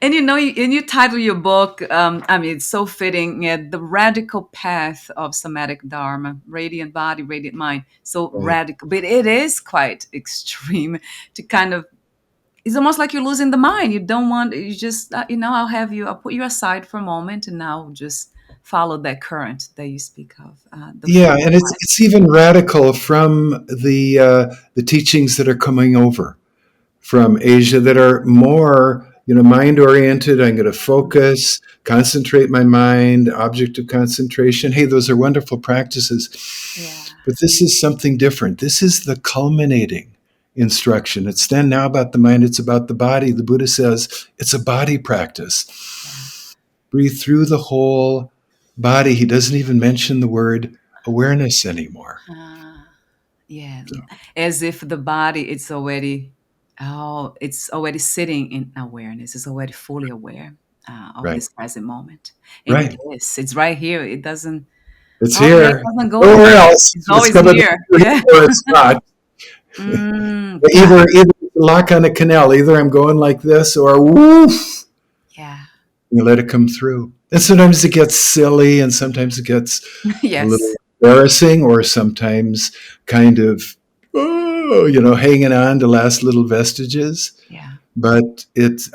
And and you title your book, I mean, it's so fitting. Yeah, The Radical Path of Somatic Dharma, Radiant Body, Radiant Mind. So Right. radical, but it is quite extreme to kind of, it's almost like you're losing the mind. You don't want, you just, I'll put you aside for a moment and now just follow that current that you speak of, the Yeah, flow of and it's even radical from the teachings that are coming over from Asia that are more, mind oriented. I'm going to life. focus, concentrate my mind, object of concentration. Hey, those are wonderful practices. Yeah. But this is something different. This is the culminating instruction. It's then now about the mind, it's about the body. The Buddha says it's a body practice. Yeah. Breathe through the whole body. He doesn't even mention the word awareness anymore. Ah, yeah, So, as if the body it's already sitting in awareness. It's already fully aware of right, this present moment, and it right. is. It's right here. It doesn't. It's Oh yeah, it here. doesn't go Nowhere anywhere. else. It's It's always coming here. here Yeah. or it's not. Yeah. Either lock on a canal. Either I'm going like this or woof. Yeah. You let it come through. And sometimes it gets silly, and sometimes it gets a Yes. little embarrassing, or sometimes kind of hanging on to last little vestiges. Yeah. But it's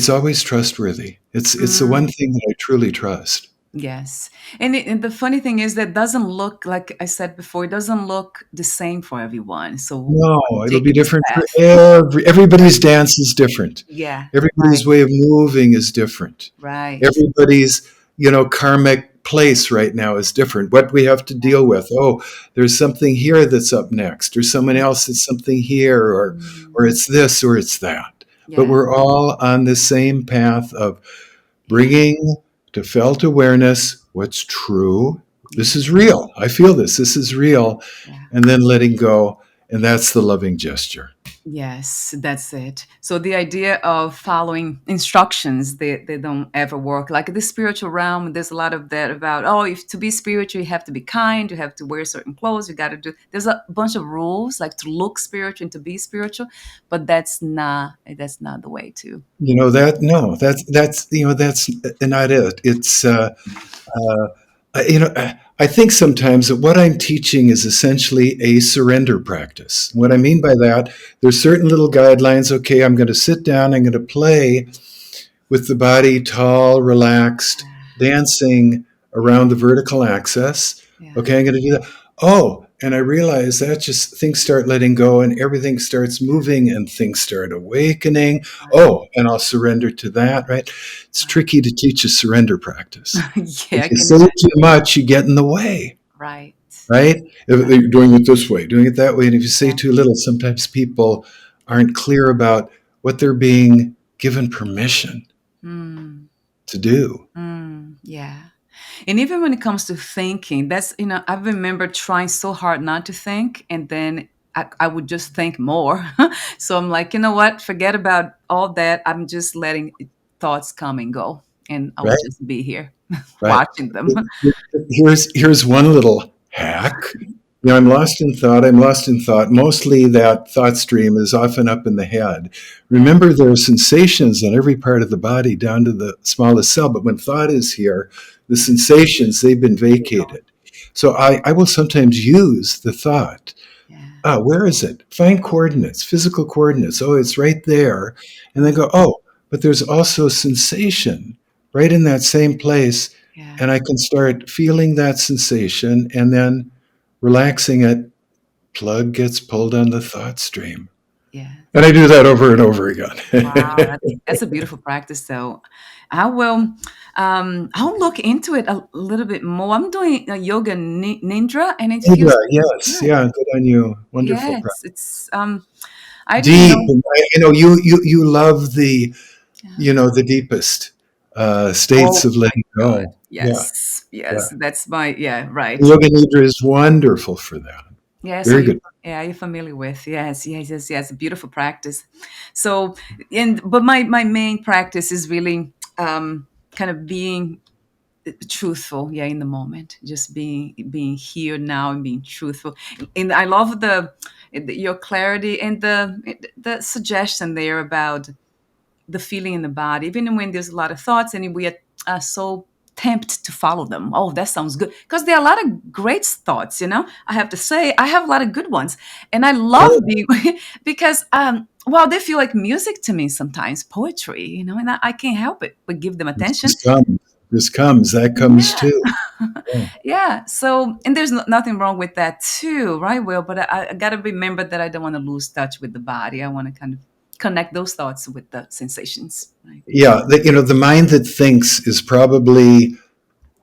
always trustworthy. It's the one Mm. thing that I truly trust. Yes. And the funny thing is that doesn't look, like I said before, it doesn't look the same for everyone. So No, it'll be taking this different for path. everybody's dance is different. Yeah. Everybody's Right. way of moving is different. Right. Everybody's, karmic place right now is different. What we have to deal with. Oh, there's something here that's up next. There's someone else that's something here, or Mm. it's this or it's that. But Yeah. we're all on the same path of Yeah. bringing to felt awareness what's true. This Yeah. is real. I feel this. This is real. Yeah. And then letting go. And that's the loving gesture. Yes, that's it. So the idea of following instructions, they don't ever work. Like the spiritual realm, there's a lot of that about, oh, if to be spiritual, you have to be kind, you have to wear certain clothes, you got to do. There's a bunch of rules, like to look spiritual and to be spiritual, but that's not the way to. That no, that's not it. It's I think sometimes that what I'm teaching is essentially a surrender practice. What I mean by that, there's certain little guidelines. Okay, I'm going to sit down. I'm going to play with the body tall, relaxed, dancing around the vertical axis. Yeah. Okay, I'm going to do that. Oh, and I realize that just things start letting go and everything starts moving and things start awakening. Right. Oh, and I'll surrender to that, right? It's Right. tricky to teach a surrender practice. Yeah, If I you can say imagine. too much, you get in the way, Right. right? If Right. they're doing it this way, doing it that way. And if you say Yeah. too little, sometimes people aren't clear about what they're being given permission Mm. to do. Yeah. And even when it comes to thinking, I remember trying so hard not to think, and then I would just think more. So I'm like, you know what? Forget about all that. I'm just letting thoughts come and go, and I will Right, just be here right. watching them. Here's one little hack. I'm lost in thought. I'm lost in thought. Mostly that thought stream is often up in the head. Yeah. Remember, there are sensations in every part of the body down to the smallest cell. But when thought is here, the sensations, they've been You know, vacated. So I will sometimes use the thought. yeah. Where is it? Find coordinates, physical coordinates. Oh, it's right there. And then Mm, go, oh, but there's also sensation right in that same place. yeah. And I can start feeling that sensation and then relaxing it. Plug gets pulled on the thought stream. Yeah. And I do that over and over again. Wow, that's a beautiful practice, though. I will. I'll look into it a little bit more. I'm doing a yoga nidra, and it Yeah, feels yes. good. Yeah, good on you. Wonderful Yes, practice. it's. I didn't Deep. know. And you love the, Yeah. the deepest states Oh of my letting God! go. Yeah, Yes, yeah. yes, that's my right. Yoga Nidra is wonderful for that. Yeah, so Very good. you're familiar with. Yes, yes, yes, yes, a beautiful practice. So, but my main practice is really kind of being truthful, yeah, in the moment, just being here now and being truthful. And I love your clarity and the suggestion there about the feeling in the body, even when there's a lot of thoughts and we are so tempted to follow them. Oh, that sounds good, because there are a lot of great thoughts. I have to say I have a lot of good ones, and I love Oh, being because well, they feel like music to me sometimes, poetry, and I can't help it but give them this attention. just comes. This comes. That comes Yeah. too. Yeah. Yeah. So, and there's nothing wrong with that too, right, Will? But I got to remember that I don't want to lose touch with the body. I want to kind of connect those thoughts with the sensations, right? Yeah. The mind that thinks is probably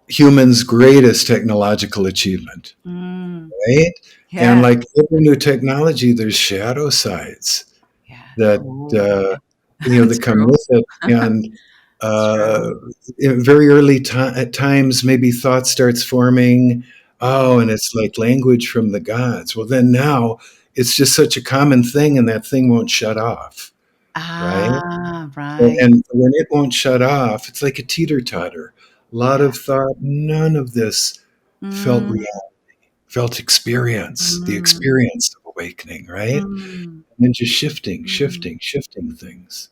humans' greatest technological achievement, Mm, right? And yeah. like every new technology, there's shadow sides Yeah. that Oh, yeah. that come True. with it, and uh, True. in very early at times, maybe thought starts forming. Yeah. Oh, and it's like language from the gods. Well, then now it's just such a common thing, and that thing won't shut off, right? Ah, So, right. and when it won't shut off, it's like a teeter totter. A lot Yeah. of thought, none of this felt Mm, real, felt experience, the mm, experience of awakening, right? mm, And then just shifting, mm. shifting, shifting things.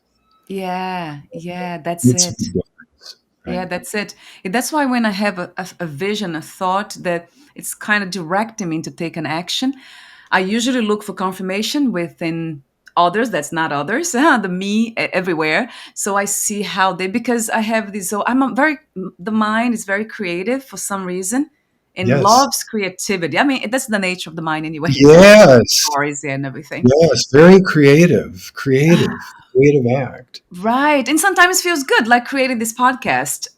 Yeah. Yeah. That's It's it. the difference, Yeah, right? that's it. That's why when I have a vision, a thought that it's kind of directing me to take an action, I usually look for confirmation within others that's not others, the me everywhere. So I see how because I have this, so the mind is very creative for some reason and Yes. loves creativity. I mean, that's the nature of the mind anyway, Yes. stories and everything. Yes. Very creative, creative act. Right. And sometimes feels good, like creating this podcast.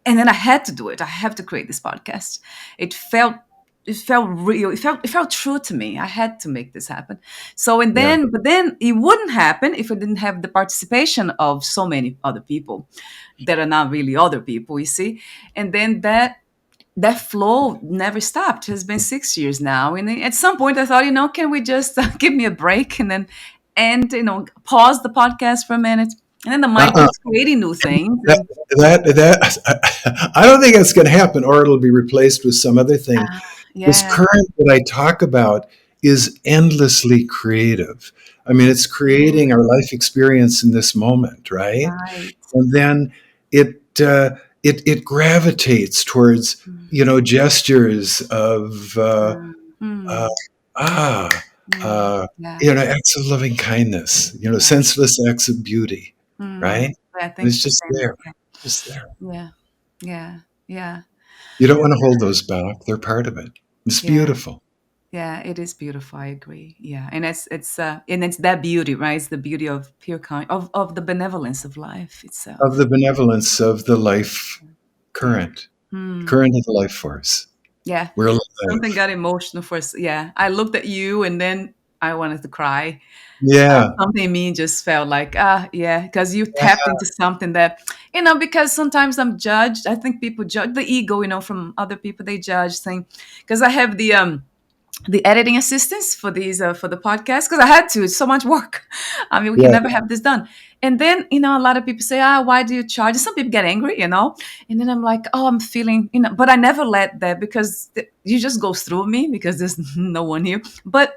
And then I had to do it. I have to create this podcast. It felt it felt real. It felt true to me. I had to make this happen. So Yeah. but then it wouldn't happen if I didn't have the participation of so many other people that are not really other people, you see. And then that flow never stopped. It has been 6 years now. And at some point I thought, can we just give me a break and pause the podcast for a minute? And then the mind Uh-uh. keeps creating new things. That, And I don't think it's going to happen, or it'll be replaced with some other thing. This yeah, current that I talk about is endlessly creative. I mean, it's creating our life experience in this moment, right? right. And then it it gravitates towards gestures of Mm, uh, mm, ah mm. Yeah, acts of loving kindness, yeah. senseless acts of beauty, Mm, right? I And think it's it's the just same. there, just there. Yeah, yeah, yeah, You don't want to hold those back. They're part of it. It's yeah, beautiful. yeah. It is beautiful. I agree. Yeah, and it's that beauty, right? It's the beauty of pure of the benevolence of life Of itself. the benevolence of the life Yeah. current, Hmm. current of the life force. Yeah. We're Something alive. got emotional for us. Yeah. I looked at you and then I wanted to cry. Yeah. Something in me just felt like, yeah, because you tapped into something that, because sometimes I'm judged. I think people judge the ego, from other people. They judge, saying, because I have the editing assistance for these for the podcast because I had to. It's so much work. I mean, we can Yeah. never have this done. And then a lot of people say, why do you charge? Some people get angry. And then I'm like, oh, I'm feeling, but I never let that because you just go through me because there's no one here. But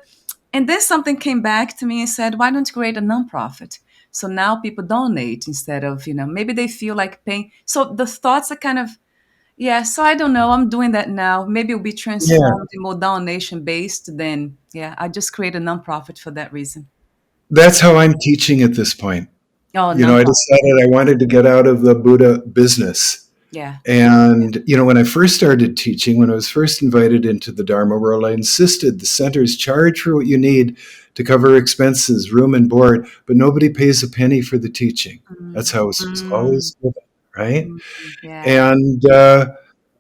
and then something came back to me and said, why don't you create a nonprofit? So now people donate instead of, maybe they feel like paying. So the thoughts are kind of, yeah, so I don't know. I'm doing that now. Maybe it'll be Yeah. transformed in more donation based. Then, yeah, I just create a nonprofit for that reason. That's how I'm teaching at this point. Oh, I nonprofit. decided I wanted to get out of the Buddha business. Yeah. And, when I first started teaching, when I was first invited into the Dharma world, I insisted the centers charge for what you need to cover expenses, room and board, but nobody pays a penny for the teaching. That's Mm, how it was mm, always given, right? mm, yeah. And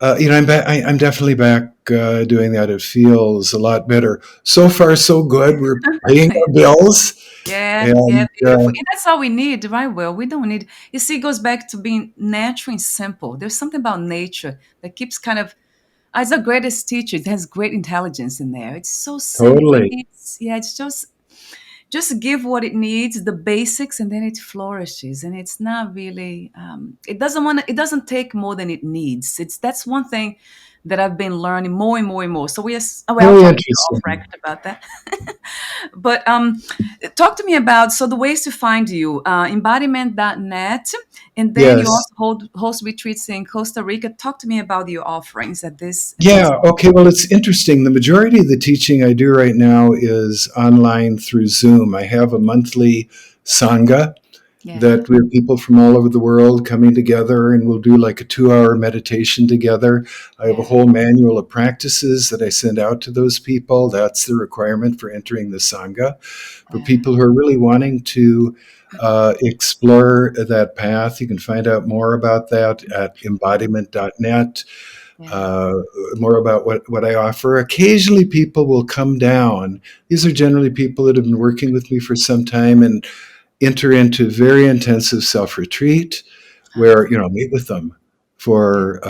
I'm definitely back doing that. It feels a lot better. So far, so good. We're paying our bills, Yeah, yeah, and beautiful. And that's all we need, right? Well, we don't need, you see, it goes back to being natural and simple. There's something about nature that keeps kind of, as a greatest teacher, it has great intelligence in there. It's so simple. It totally, needs, yeah, it's just give what it needs, the basics, and then it flourishes. And it's not really, it doesn't take more than it needs. That's one thing that I've been learning more and more and more. So I'll very talk to you off interesting. record about that. But talk to me about, so the ways to find you, embodiment.net, and then you Yes. also host retreats in Costa Rica. Talk to me about your offerings at this. Yeah. Okay. Well, it's interesting. The majority of the teaching I do right now is online through Zoom. I have a monthly sangha Yeah, that we have people from all over the world coming together, and we'll do like a 2 hour meditation together. I have a yeah, whole manual of practices that I send out to those people. That's the requirement for entering the sangha. For yeah, people who are really wanting to explore that path, you can find out more about that at embodiment.net. yeah, uh, More about what I offer. Occasionally, people will come down. These are generally people that have been working with me for some time and enter into very intensive self retreat, where uh-huh, meet with them yeah, for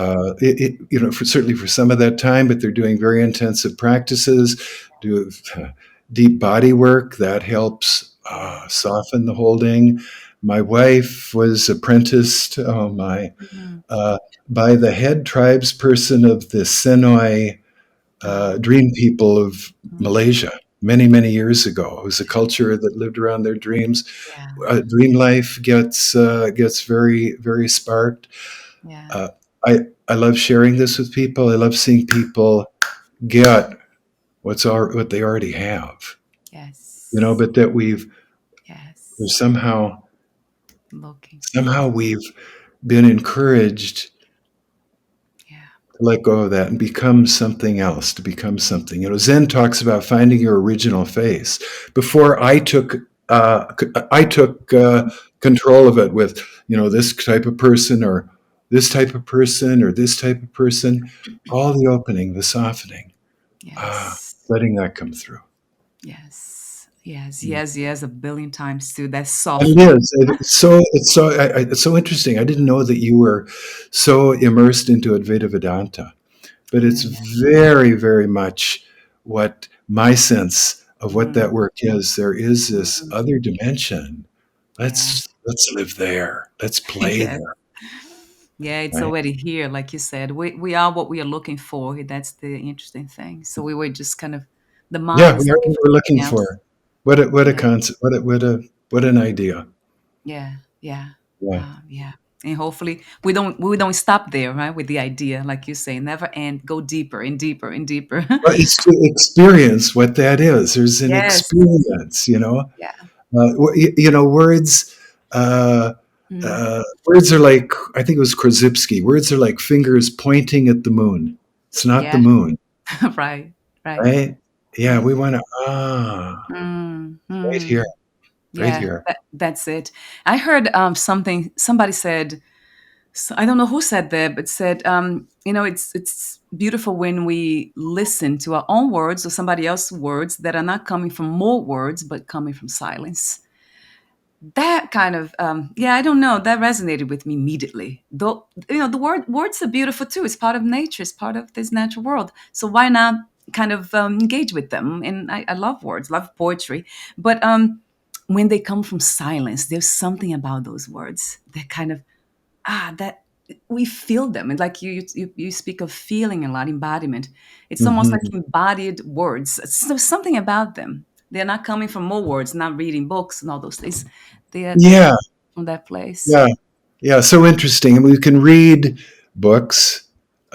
for certainly for some of that time, but they're doing very intensive practices, do deep body work that helps yeah. soften the holding. My wife was apprenticed. Oh my Mhm. uh, by the head tribes person of the Senoi Oh, dream people of mm, Malaysia many, many years ago. It was a culture that lived around their dreams. yeah, Dream life gets very, very sparked. yeah, Uh, I love sharing this with people. I love seeing people get what they already have. yes, But that we've yes. Looking, somehow we've been encouraged yeah, to let go of that and become something else, to become something. Zen talks about finding your original face. Before I took control of it with this type of person or this type of person or this type of person. All the opening, the softening, yes, letting that come through. yes, yes, yes, yes, a billion times too. That And softening. it's so interesting. I didn't know that you were so immersed into Advaita Vedanta, but it's Yeah, very, very much what my sense of what mm, that work is. There is this mm, other dimension. yeah, Let's live there. Let's play yes. there. Yeah, it's Right? already here, like you said. We are what we are looking for. That's the interesting thing. So we were just kind of, the Yeah, mind is we are looking what for we're looking something else. for. What a Yeah, concept. What an idea. yeah, yeah, Yeah. yeah. And hopefully we don't stop there, right? With the idea, like you say, never end. Go deeper and deeper and deeper. But it's to experience what that is. There's an Yes. experience. Yeah. Words. Uh, Words are like, I think it was Krasipsky, words are like fingers pointing at the moon. It's not the Yeah. moon, Right. Right. right? Yeah, Mm, we want to, mm, right here, mm. right Yeah, here. that's it. I heard something. Somebody said, I don't know who said that, but said, it's beautiful when we listen to our own words or somebody else's words that are not coming from more words, but coming from silence. That kind of, yeah, I don't know, that resonated with me immediately. Though, the words are beautiful too. It's part of nature. It's part of this natural world. So why not kind of engage with them? And I love words, love poetry, but when they come from silence, there's something about those words that kind of that we feel them. And like you speak of feeling a lot, embodiment. It's almost like Hmm. embodied words. So something about them. They're not coming from more words, not reading books and all those things. They're Yeah, from that place. yeah, yeah. So interesting. And we can read books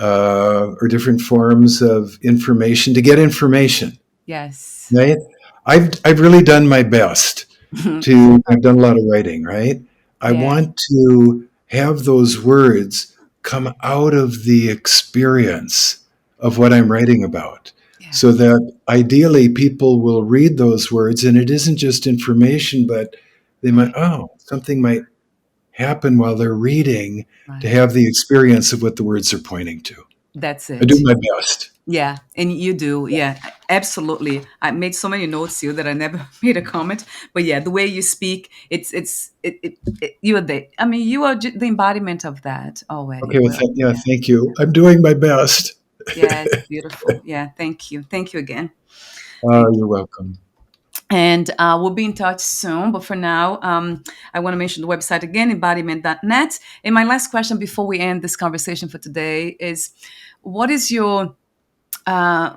or different forms of information to get information, Yes. right? I've really done my best to. I've done a lot of writing, right? I Yeah. want to have those words come out of the experience of what I'm writing about, so Yes. that ideally people will read those words, and it isn't just information, but they might, Right. oh, something might happen while they're reading to Right. have the experience of what the words are pointing to. That's I do it. my best. Yeah, and you do. Yeah, absolutely. I made so many notes here that I never made a comment. But yeah, the way you speak, you are the. I mean, you are the embodiment of that already. Okay, well, Will. yeah, Yeah. thank you. I'm doing my best. Yes. Beautiful. Yeah. Thank you. Thank you again. Oh, Thank you're you. welcome. And we'll be in touch soon. But for now, I want to mention the website again, embodiment.net. And my last question before we end this conversation for today is, what is your uh,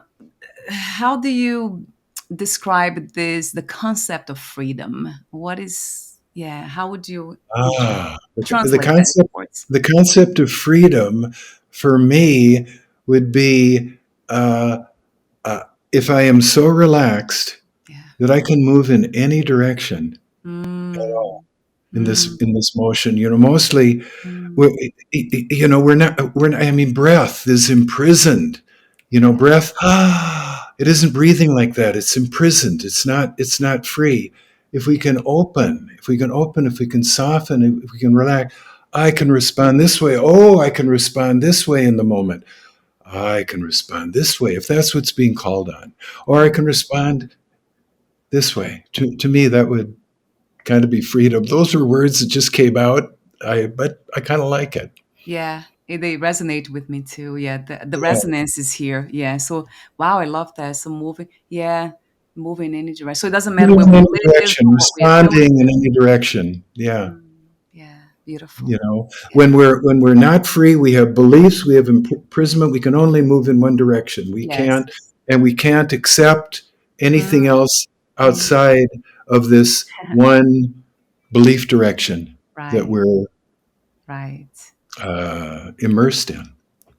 how do you describe the concept of freedom? What is, yeah, how would you The translate that into concept, words? the concept of freedom for me would be uh, uh, if I am so relaxed Yeah. that I can move in any direction Mm, mm, in this motion. You know, mostly, we're, mm. we're not. I mean, breath is imprisoned. You know, Yeah. breath. It isn't breathing like that. It's imprisoned. It's not free. If we Yeah. can open, if we can soften, if we can relax, I can respond this way. Oh, I can respond this way in the moment. I can respond this way if that's what's being called on, or I can Mm, respond this way. To me, that would kind of be freedom. Those are words that just came out. But I kind of like it. yeah. They resonate with me too. Yeah. The Yeah. resonance is here. Yeah. So, wow, I love that. So moving, yeah, moving in any direction. So it doesn't matter where Moving we in any live direction, or what we're doing. responding in any direction. Yeah. Yeah. Beautiful. You know, Yeah. when we're not free, we have beliefs, we have imprisonment. We can only move in one direction. Yes. We can't accept anything Mm, else mm. outside of this one belief direction that Right. we're Right. immersed in.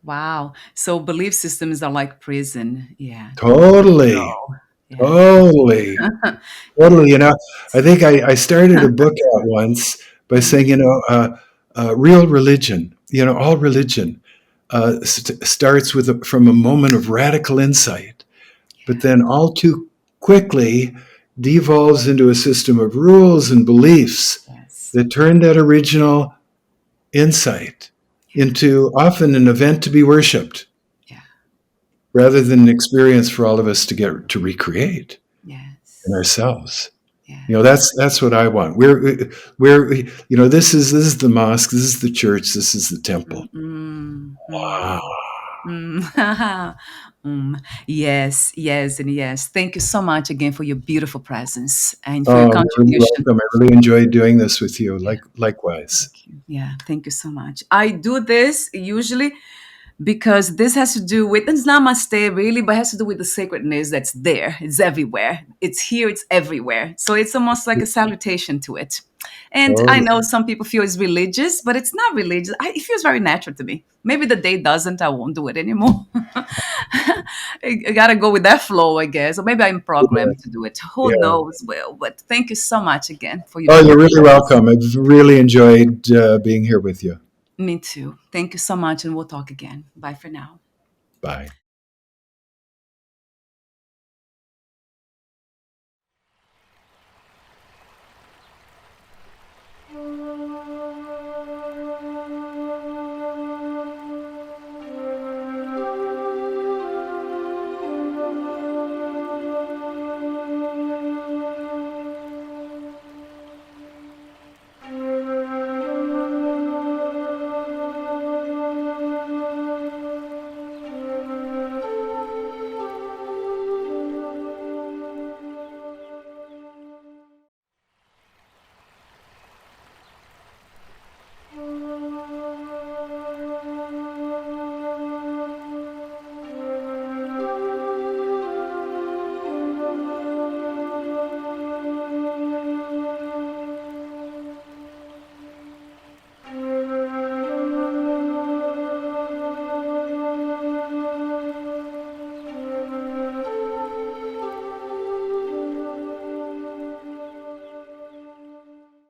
Wow. So belief systems are like prison. Yeah. Nowhere to Totally, go. Yeah. totally. Totally. You know, I think I started a book out once by saying, Mm, real religion, all religion starts from a moment of radical insight, but yeah. then all too quickly devolves into a system of rules and beliefs Yes. that turn that original insight Yeah. into often an event to be worshipped Yeah. rather than an experience for all of us to get to recreate in Yes. ourselves. Yeah. That's what I want. This is the mosque, this is the church, this is the temple. Mm, mm, Wow. mm, mm. Yes, yes, and yes. Thank you so much again for your beautiful presence and for your Oh, you're really contribution. welcome. I really enjoyed doing this with you. Yeah. Likewise. Thank you. Yeah. Thank you so much. I do this usually because this has to do with, it's not my stay really, but it has to do with the sacredness that's there. It's everywhere. It's here, it's everywhere. So it's almost like a salutation to it. And Oh, I yeah. know some people feel it's religious, but it's not religious. It feels very natural to me. Maybe the day doesn't, I won't do it anymore. I gotta go with that flow, I guess. Or maybe I'm programmed to do it. Who Yeah. knows? Well, but thank you so much again for your Oh, you're really insights. welcome. I've really enjoyed being here with you. Me too. Thank you so much, and we'll talk again. Bye for now. Bye.